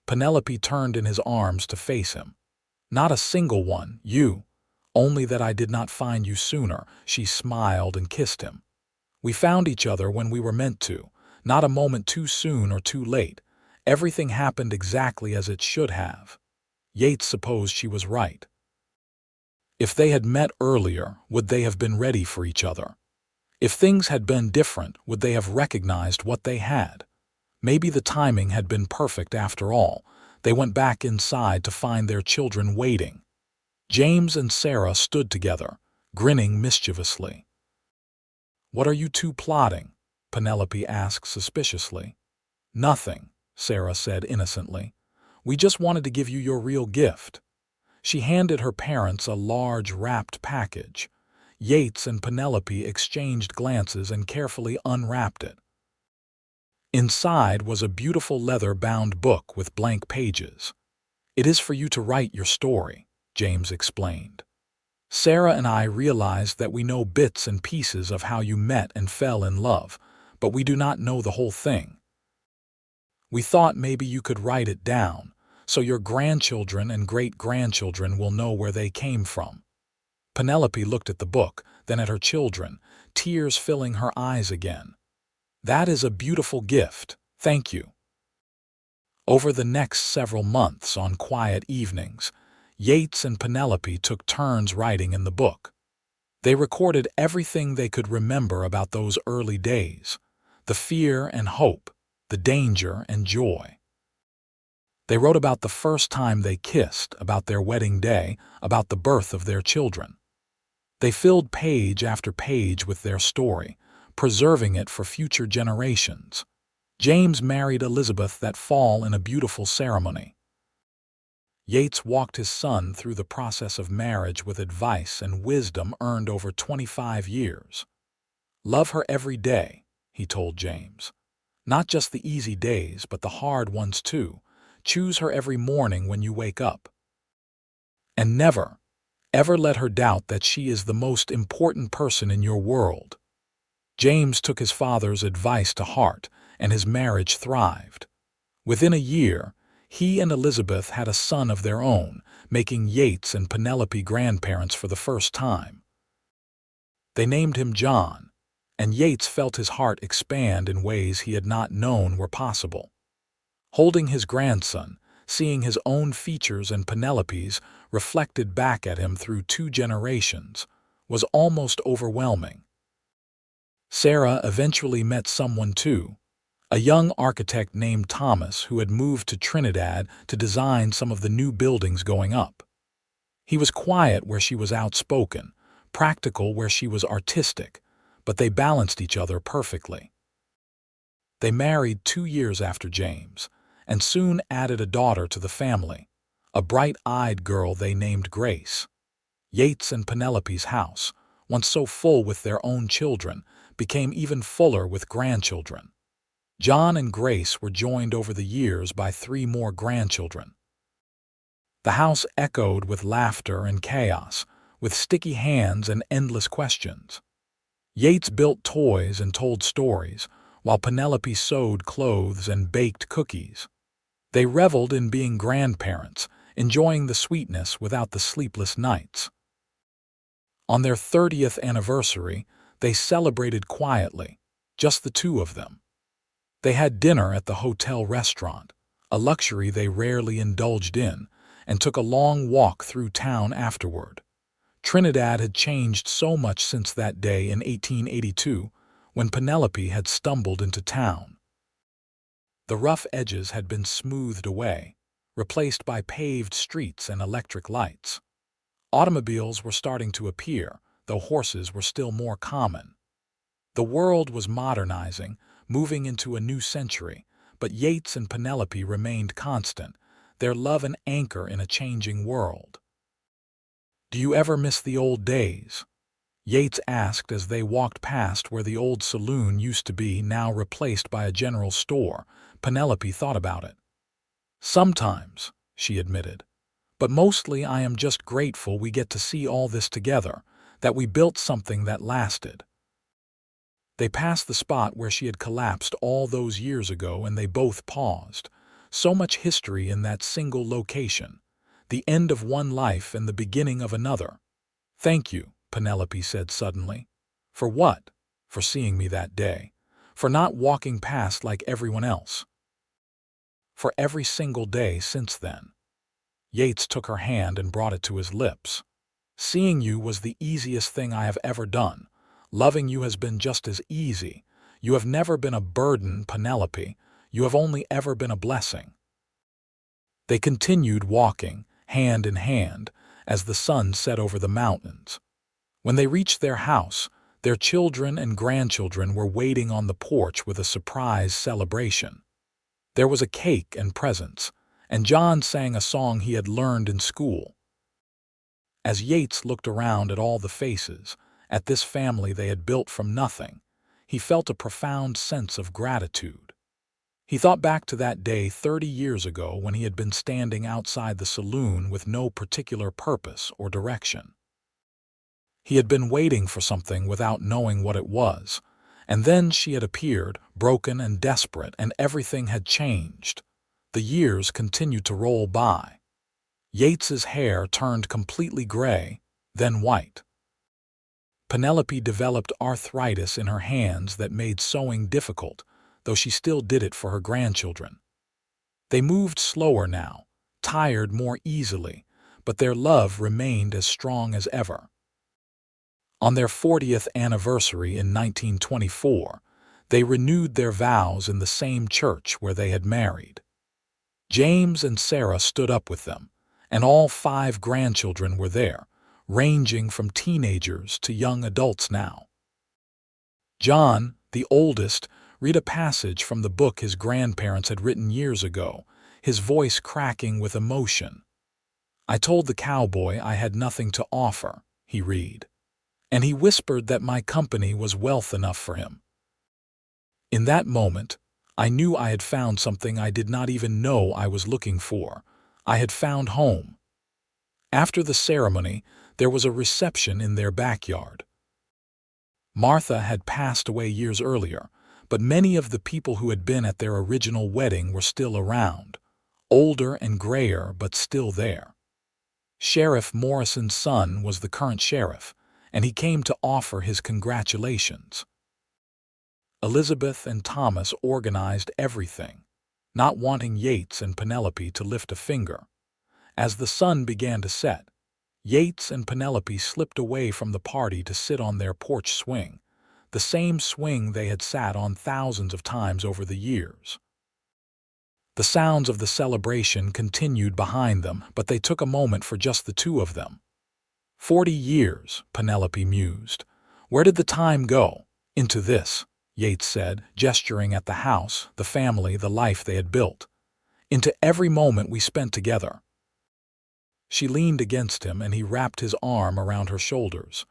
Penelope turned in his arms to face him. "Not a single one, you. Only that I did not find you sooner." She smiled and kissed him. "We found each other when we were meant to, not a moment too soon or too late. Everything happened exactly as it should have." Yates supposed she was right. If they had met earlier, would they have been ready for each other? If things had been different, would they have recognized what they had? Maybe the timing had been perfect after all. They went back inside to find their children waiting. James and Sarah stood together, grinning mischievously. "What are you two plotting?" Penelope asked suspiciously. "Nothing," Sarah said innocently. "We just wanted to give you your real gift." She handed her parents a large wrapped package. Yates and Penelope exchanged glances and carefully unwrapped it. Inside was a beautiful leather-bound book with blank pages. "It is for you to write your story," James explained. "Sarah and I realized that we know bits and pieces of how you met and fell in love, but we do not know the whole thing. We thought maybe you could write it down, so your grandchildren and great-grandchildren will know where they came from." Penelope looked at the book, then at her children, tears filling her eyes again. "That is a beautiful gift. Thank you." Over the next several months, on quiet evenings, Yates and Penelope took turns writing in the book. They recorded everything they could remember about those early days, the fear and hope, the danger and joy. They wrote about the first time they kissed, about their wedding day, about the birth of their children. They filled page after page with their story, preserving it for future generations. James married Elizabeth that fall in a beautiful ceremony. Yates walked his son through the process of marriage with advice and wisdom earned over 25 years. "Love her every day," he told James. "Not just the easy days, but the hard ones too. Choose her every morning when you wake up. And never, ever let her doubt that she is the most important person in your world." James took his father's advice to heart, and his marriage thrived. Within a year, he and Elizabeth had a son of their own, making Yates and Penelope grandparents for the first time. They named him John, and Yates felt his heart expand in ways he had not known were possible. Holding his grandson, seeing his own features and Penelope's reflected back at him through 2 generations, was almost overwhelming. Sarah eventually met someone too, a young architect named Thomas who had moved to Trinidad to design some of the new buildings going up. He was quiet where she was outspoken, practical where she was artistic, but they balanced each other perfectly. They married 2 years after James, and soon added a daughter to the family, a bright-eyed girl they named Grace. Yates and Penelope's house, once so full with their own children, became even fuller with grandchildren. John and Grace were joined over the years by 3 more grandchildren. The house echoed with laughter and chaos, with sticky hands and endless questions. Yates built toys and told stories, while Penelope sewed clothes and baked cookies. They reveled in being grandparents, enjoying the sweetness without the sleepless nights. On their 30th anniversary, they celebrated quietly, just the 2 of them. They had dinner at the hotel restaurant, a luxury they rarely indulged in, and took a long walk through town afterward. Trinidad had changed so much since that day in 1882, when Penelope had stumbled into town. The rough edges had been smoothed away, replaced by paved streets and electric lights. Automobiles were starting to appear, though horses were still more common. The world was modernizing, moving into a new century, but Yates and Penelope remained constant, their love an anchor in a changing world. "Do you ever miss the old days?" Yates asked as they walked past where the old saloon used to be, now replaced by a general store. Penelope thought about it. "Sometimes," she admitted, "but mostly I am just grateful we get to see all this together, that we built something that lasted." They passed the spot where she had collapsed all those years ago, and they both paused. So much history in that single location. The end of one life and the beginning of another. "Thank you," Penelope said suddenly. "For what?" "For seeing me that day. For not walking past like everyone else. For every single day since then." Yates took her hand and brought it to his lips. "Seeing you was the easiest thing I have ever done. Loving you has been just as easy. You have never been a burden, Penelope. You have only ever been a blessing." They continued walking, hand in hand, as the sun set over the mountains. When they reached their house, their children and grandchildren were waiting on the porch with a surprise celebration. There was a cake and presents, and John sang a song he had learned in school. As Yates looked around at all the faces, at this family they had built from nothing, he felt a profound sense of gratitude. He thought back to that day 30 years ago when he had been standing outside the saloon with no particular purpose or direction. He had been waiting for something without knowing what it was, and then she had appeared, broken and desperate, and everything had changed. The years continued to roll by. Yates's hair turned completely gray, then white. Penelope developed arthritis in her hands that made sewing difficult, though she still did it for her grandchildren. They moved slower now, tired more easily, but their love remained as strong as ever. On their 40th anniversary in 1924, they renewed their vows in the same church where they had married. James and Sarah stood up with them, and all 5 grandchildren were there, ranging from teenagers to young adults now. John, the oldest, read a passage from the book his grandparents had written years ago, his voice cracking with emotion. "I told the cowboy I had nothing to offer," he read, "and he whispered that my company was wealth enough for him. In that moment, I knew I had found something I did not even know I was looking for. I had found home." After the ceremony, there was a reception in their backyard. Martha had passed away years earlier, but many of the people who had been at their original wedding were still around, older and grayer but still there. Sheriff Morrison's son was the current sheriff, and he came to offer his congratulations. Elizabeth and Thomas organized everything, not wanting Yates and Penelope to lift a finger. As the sun began to set, Yates and Penelope slipped away from the party to sit on their porch swing, the same swing they had sat on thousands of times over the years. The sounds of the celebration continued behind them, but they took a moment for just the two of them. 40 years, Penelope mused. Where did the time go? Into this, Yates said, gesturing at the house, the family, the life they had built. Into every moment we spent together. She leaned against him, and he wrapped his arm around her shoulders.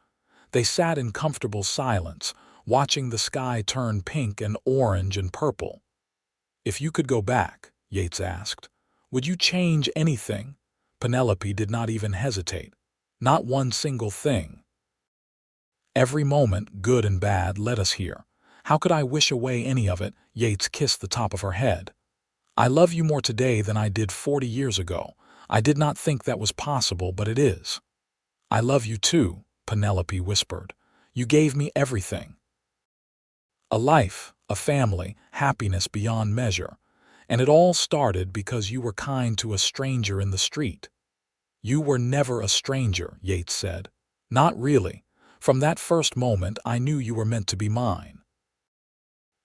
They sat in comfortable silence, watching the sky turn pink and orange and purple. "If you could go back," Yates asked, "would you change anything?" Penelope did not even hesitate. "Not one single thing. Every moment, good and bad, led us here. How could I wish away any of it?" Yates kissed the top of her head. "I love you more today than I did 40 years ago. I did not think that was possible, but it is." "I love you too," Penelope whispered. "You gave me everything. A life, a family, happiness beyond measure. And it all started because you were kind to a stranger in the street." You were never a stranger, Yates said. Not really. From that first moment, I knew you were meant to be mine.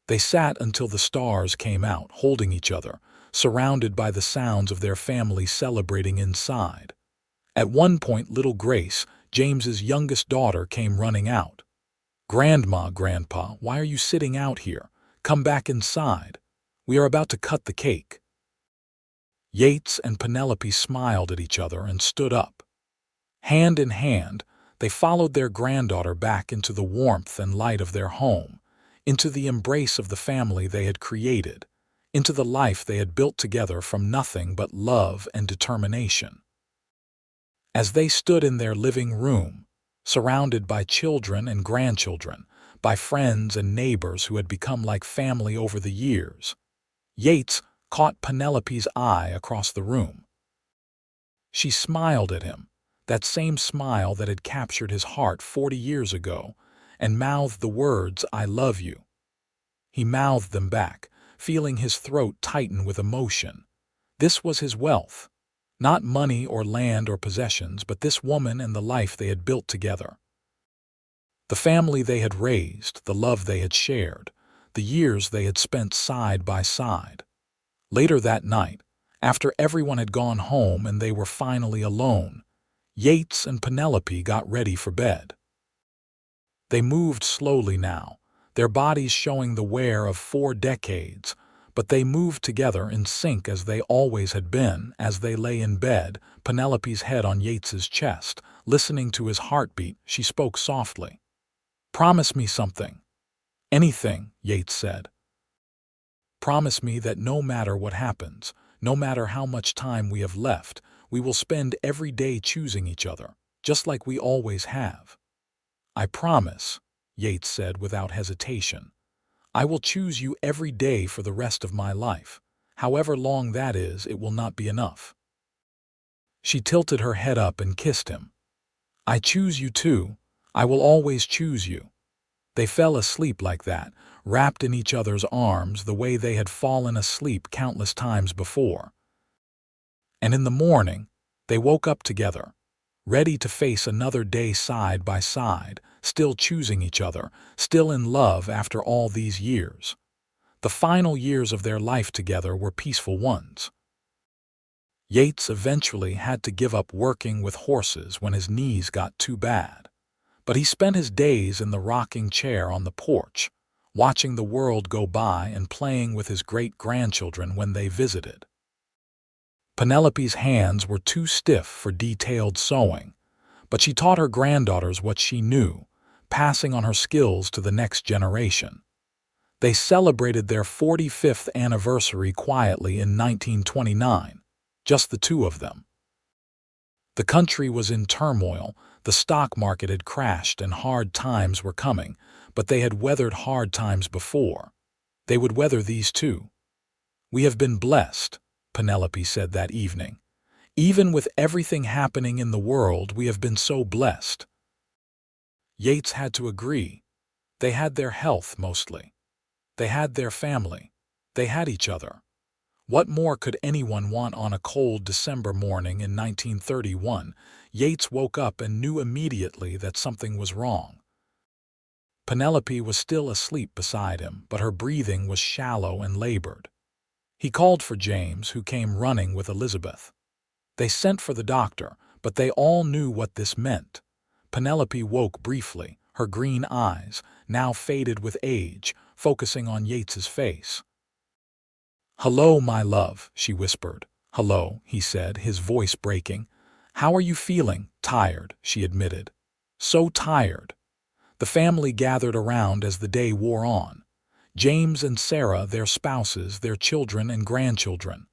They sat until the stars came out, holding each other, surrounded by the sounds of their family celebrating inside. At one point, little Grace, James's youngest daughter, came running out. Grandma, Grandpa, why are you sitting out here? Come back inside. We are about to cut the cake. Yates and Penelope smiled at each other and stood up. Hand in hand, they followed their granddaughter back into the warmth and light of their home, into the embrace of the family they had created, into the life they had built together from nothing but love and determination. As they stood in their living room, surrounded by children and grandchildren, by friends and neighbors who had become like family over the years, Yates caught Penelope's eye across the room. She smiled at him, that same smile that had captured his heart 40 years ago, and mouthed the words, "I love you." He mouthed them back, feeling his throat tighten with emotion. This was his wealth. Not money or land or possessions, but this woman and the life they had built together. The family they had raised, the love they had shared, the years they had spent side by side. Later that night, after everyone had gone home and they were finally alone, Yates and Penelope got ready for bed. They moved slowly now, their bodies showing the wear of 4 decades, but they moved together in sync as they always had been. As they lay in bed, Penelope's head on Yates's chest, listening to his heartbeat, she spoke softly. "Promise me something." "Anything," Yates said. "Promise me that no matter what happens, no matter how much time we have left, we will spend every day choosing each other, just like we always have." "I promise," Yates said without hesitation. "I will choose you every day for the rest of my life. However long that is, it will not be enough." She tilted her head up and kissed him. "I choose you too. I will always choose you." They fell asleep like that, wrapped in each other's arms the way they had fallen asleep countless times before. And in the morning, they woke up together, ready to face another day side by side, still choosing each other, still in love after all these years. The final years of their life together were peaceful ones. Yates eventually had to give up working with horses when his knees got too bad, but he spent his days in the rocking chair on the porch, watching the world go by and playing with his great-grandchildren when they visited. Penelope's hands were too stiff for detailed sewing, but she taught her granddaughters what she knew, passing on her skills to the next generation. They celebrated their 45th anniversary quietly in 1929, just the two of them. The country was in turmoil, the stock market had crashed and hard times were coming, but they had weathered hard times before. They would weather these too. "We have been blessed," Penelope said that evening. "Even with everything happening in the world, we have been so blessed." Yates had to agree. They had their health mostly. They had their family. They had each other. What more could anyone want on a cold December morning in 1931? Yates woke up and knew immediately that something was wrong. Penelope was still asleep beside him, but her breathing was shallow and labored. He called for James, who came running with Elizabeth. They sent for the doctor, but they all knew what this meant. Penelope woke briefly, her green eyes, now faded with age, focusing on Yates's face. "Hello, my love," she whispered. "Hello," he said, his voice breaking. "How are you feeling?" "Tired," she admitted. "So tired." The family gathered around as the day wore on. James and Sarah, their spouses, their children and grandchildren.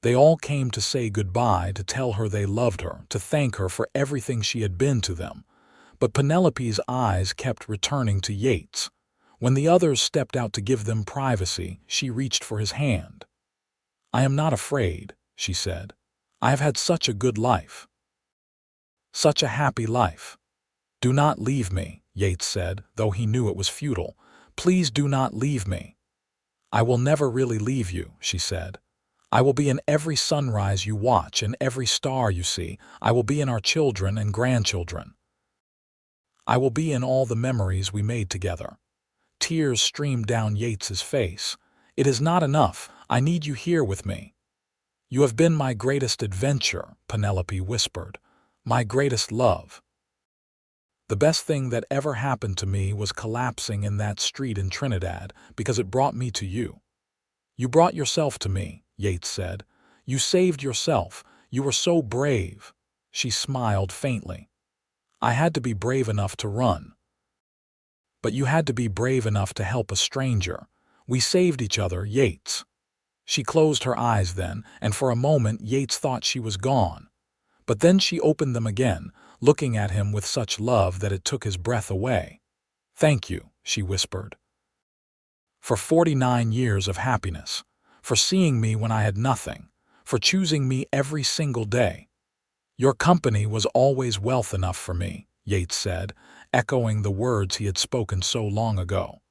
They all came to say goodbye, to tell her they loved her, to thank her for everything she had been to them. But Penelope's eyes kept returning to Yates. When the others stepped out to give them privacy, she reached for his hand. "I am not afraid," she said. "I have had such a good life. Such a happy life." "Do not leave me," Yates said, though he knew it was futile. "Please do not leave me." "I will never really leave you," she said. I will be in every sunrise you watch and every star you see. I will be in our children and grandchildren. I will be in all the memories we made together. Tears streamed down Yates's face. It is not enough. I need you here with me. You have been my greatest adventure, Penelope whispered. My greatest love. The best thing that ever happened to me was collapsing in that street in Trinidad because it brought me to you. You brought yourself to me, Yates said. You saved yourself. You were so brave. She smiled faintly. I had to be brave enough to run. But you had to be brave enough to help a stranger. We saved each other, Yates. She closed her eyes then, and for a moment Yates thought she was gone. But then she opened them again, looking at him with such love that it took his breath away. Thank you, she whispered. For 49 years of happiness, for seeing me when I had nothing, for choosing me every single day. Your company was always wealth enough for me, Yates said, echoing the words he had spoken so long ago.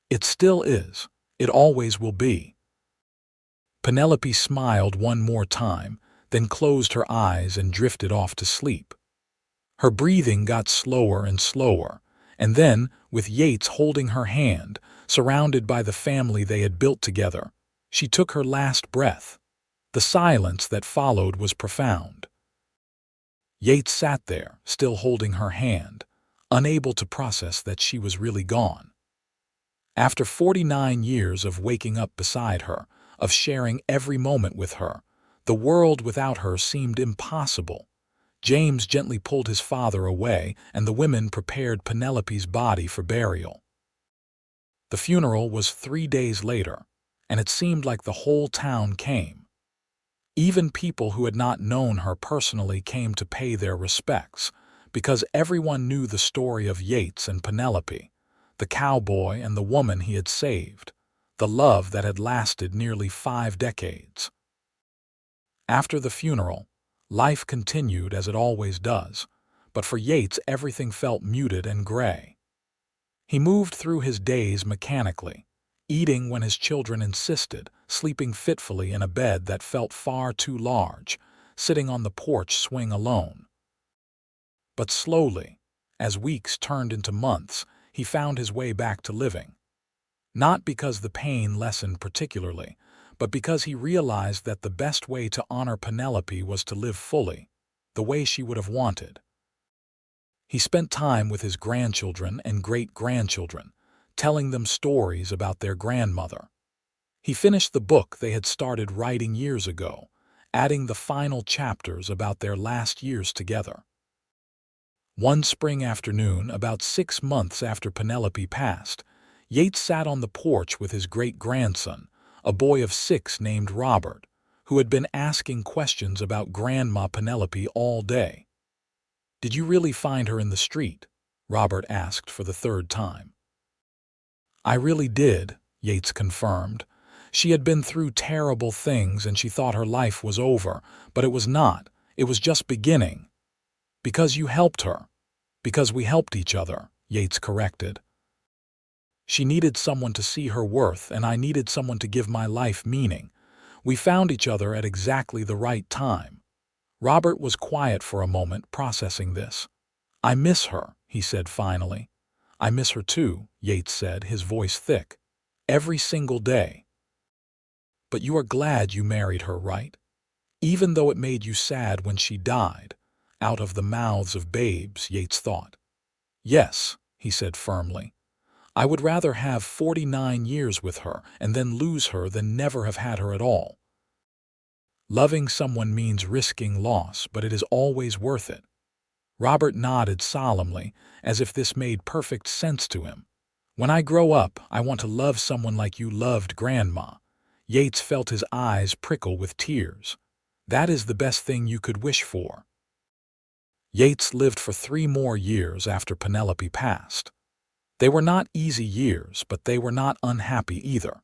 It still is. It always will be. Penelope smiled one more time, then closed her eyes and drifted off to sleep. Her breathing got slower and slower, and then, with Yates holding her hand, surrounded by the family they had built together, she took her last breath. The silence that followed was profound. Yates sat there, still holding her hand, unable to process that she was really gone. After 49 years of waking up beside her, of sharing every moment with her, the world without her seemed impossible. James gently pulled his father away, and the women prepared Penelope's body for burial. The funeral was 3 days later, and it seemed like the whole town came. Even people who had not known her personally came to pay their respects, because everyone knew the story of Yates and Penelope, the cowboy and the woman he had saved, the love that had lasted nearly 5 decades. After the funeral, life continued as it always does, but for Yates everything felt muted and gray. He moved through his days mechanically, eating when his children insisted, sleeping fitfully in a bed that felt far too large, sitting on the porch swing alone. But slowly, as weeks turned into months, he found his way back to living. Not because the pain lessened particularly, but because he realized that the best way to honor Penelope was to live fully, the way she would have wanted. He spent time with his grandchildren and great-grandchildren, telling them stories about their grandmother. He finished the book they had started writing years ago, adding the final chapters about their last years together. One spring afternoon, about 6 months after Penelope passed, Yates sat on the porch with his great-grandson, a boy of 6 named Robert, who had been asking questions about Grandma Penelope all day. "Did you really find her in the street?" Robert asked for the 3rd time. "I really did," Yates confirmed. "She had been through terrible things and she thought her life was over, but it was not. It was just beginning." "Because you helped her." "Because we helped each other," Yates corrected. "She needed someone to see her worth, and I needed someone to give my life meaning. We found each other at exactly the right time." Robert was quiet for a moment, processing this. "I miss her," he said finally. "I miss her too," Yates said, his voice thick. "Every single day." "But you are glad you married her, right? Even though it made you sad when she died." Out of the mouths of babes, Yates thought. "Yes," he said firmly. "I would rather have 49 years with her and then lose her than never have had her at all. Loving someone means risking loss, but it is always worth it." Robert nodded solemnly, as if this made perfect sense to him. "When I grow up, I want to love someone like you loved Grandma." Yates felt his eyes prickle with tears. "That is the best thing you could wish for." Yates lived for 3 more years after Penelope passed. They were not easy years, but they were not unhappy either.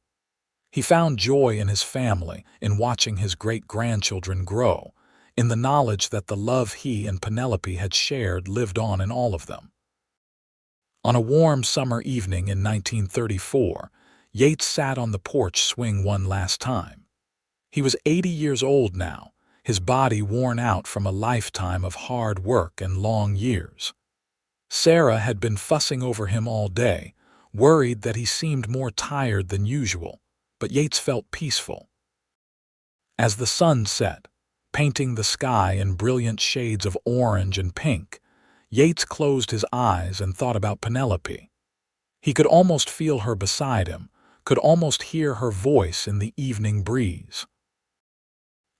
He found joy in his family, in watching his great-grandchildren grow, in the knowledge that the love he and Penelope had shared lived on in all of them. On a warm summer evening in 1934, Yates sat on the porch swing one last time. He was 80 years old now, his body worn out from a lifetime of hard work and long years. Sarah had been fussing over him all day, worried that he seemed more tired than usual, but Yates felt peaceful. As the sun set, painting the sky in brilliant shades of orange and pink, Yates closed his eyes and thought about Penelope. He could almost feel her beside him, could almost hear her voice in the evening breeze.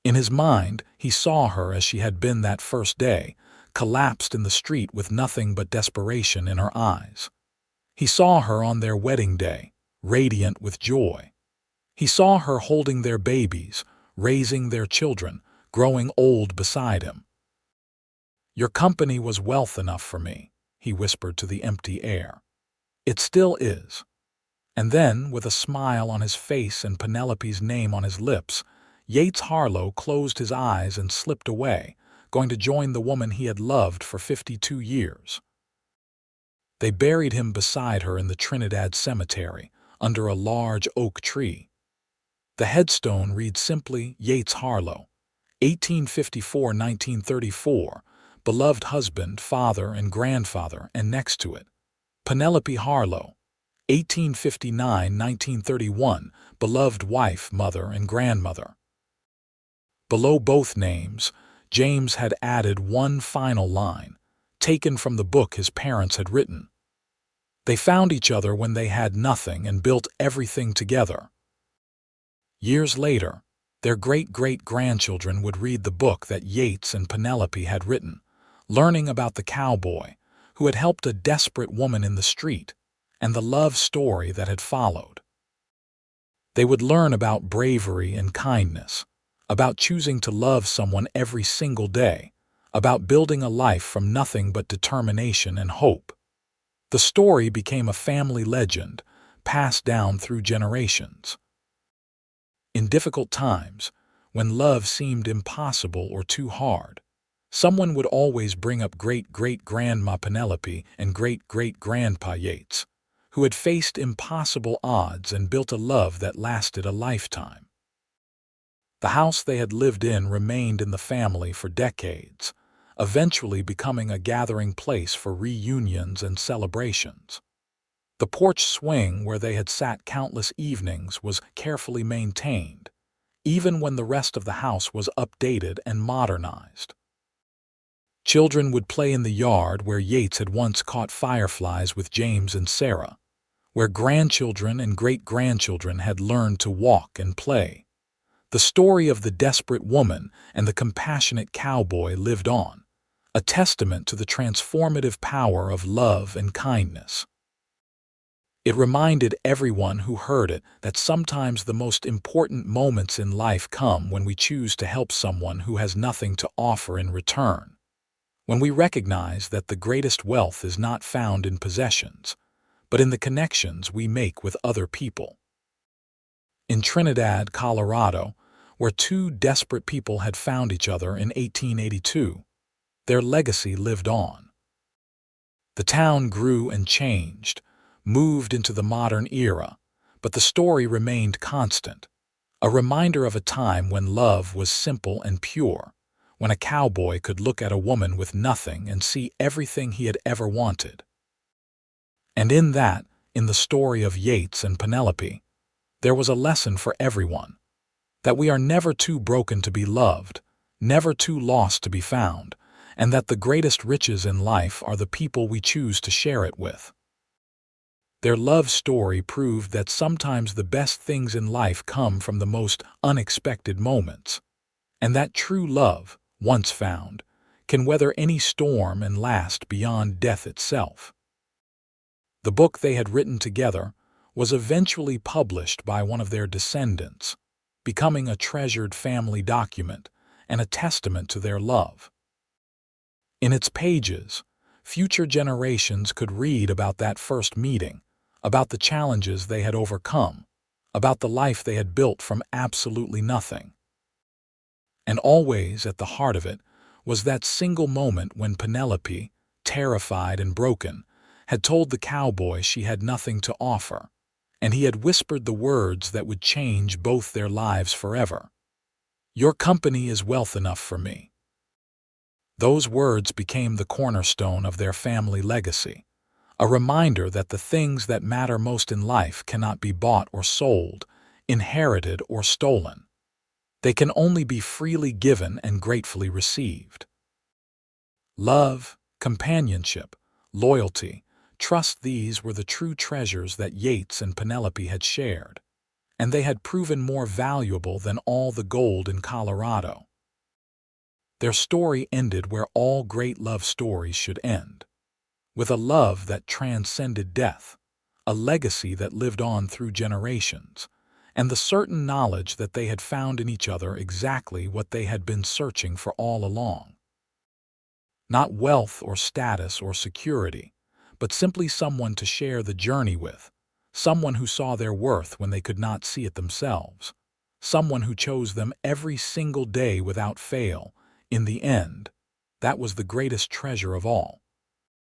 In his mind, he saw her as she had been that first day, collapsed in the street with nothing but desperation in her eyes. He saw her on their wedding day, radiant with joy. He saw her holding their babies, raising their children, growing old beside him. "Your company was wealth enough for me," he whispered to the empty air. "It still is." And then, with a smile on his face and Penelope's name on his lips, Yates Harlow closed his eyes and slipped away, going to join the woman he had loved for 52 years. They buried him beside her in the Trinidad cemetery, under a large oak tree. The headstone reads simply, "Yates Harlow, 1854–1934, beloved husband, father, and grandfather," and next to it, "Penelope Harlow, 1859–1931, beloved wife, mother, and grandmother." Below both names, James had added one final line, taken from the book his parents had written. They found each other when they had nothing and built everything together. Years later, their great-great-grandchildren would read the book that Yates and Penelope had written, learning about the cowboy who had helped a desperate woman in the street and the love story that had followed. They would learn about bravery and kindness, about choosing to love someone every single day, about building a life from nothing but determination and hope. The story became a family legend, passed down through generations. In difficult times, when love seemed impossible or too hard, someone would always bring up great-great-grandma Penelope and great-great-grandpa Yates, who had faced impossible odds and built a love that lasted a lifetime. The house they had lived in remained in the family for decades, eventually becoming a gathering place for reunions and celebrations. The porch swing where they had sat countless evenings was carefully maintained, even when the rest of the house was updated and modernized. Children would play in the yard where Yates had once caught fireflies with James and Sarah, where grandchildren and great-grandchildren had learned to walk and play. The story of the desperate woman and the compassionate cowboy lived on, a testament to the transformative power of love and kindness. It reminded everyone who heard it that sometimes the most important moments in life come when we choose to help someone who has nothing to offer in return. When we recognize that the greatest wealth is not found in possessions, but in the connections we make with other people. In Trinidad, Colorado, where two desperate people had found each other in 1882, their legacy lived on. The town grew and changed, moved into the modern era, but the story remained constant, a reminder of a time when love was simple and pure, when a cowboy could look at a woman with nothing and see everything he had ever wanted. And in the story of Yates and Penelope, there was a lesson for everyone, that we are never too broken to be loved, never too lost to be found, and that the greatest riches in life are the people we choose to share it with. Their love story proved that sometimes the best things in life come from the most unexpected moments, and that true love, once found, can weather any storm and last beyond death itself. The book they had written together was eventually published by one of their descendants, becoming a treasured family document and a testament to their love. In its pages, future generations could read about that first meeting, about the challenges they had overcome, about the life they had built from absolutely nothing. And always at the heart of it was that single moment when Penelope, terrified and broken, had told the cowboy she had nothing to offer, and he had whispered the words that would change both their lives forever. Your company is wealth enough for me. Those words became the cornerstone of their family legacy, a reminder that the things that matter most in life cannot be bought or sold, inherited or stolen. They can only be freely given and gratefully received. Love, companionship, loyalty, trust, these were the true treasures that Yates and Penelope had shared, and they had proven more valuable than all the gold in Colorado. Their story ended where all great love stories should end, with a love that transcended death, a legacy that lived on through generations, and the certain knowledge that they had found in each other exactly what they had been searching for all along. Not wealth or status or security, but simply someone to share the journey with, someone who saw their worth when they could not see it themselves, someone who chose them every single day without fail. In the end, that was the greatest treasure of all.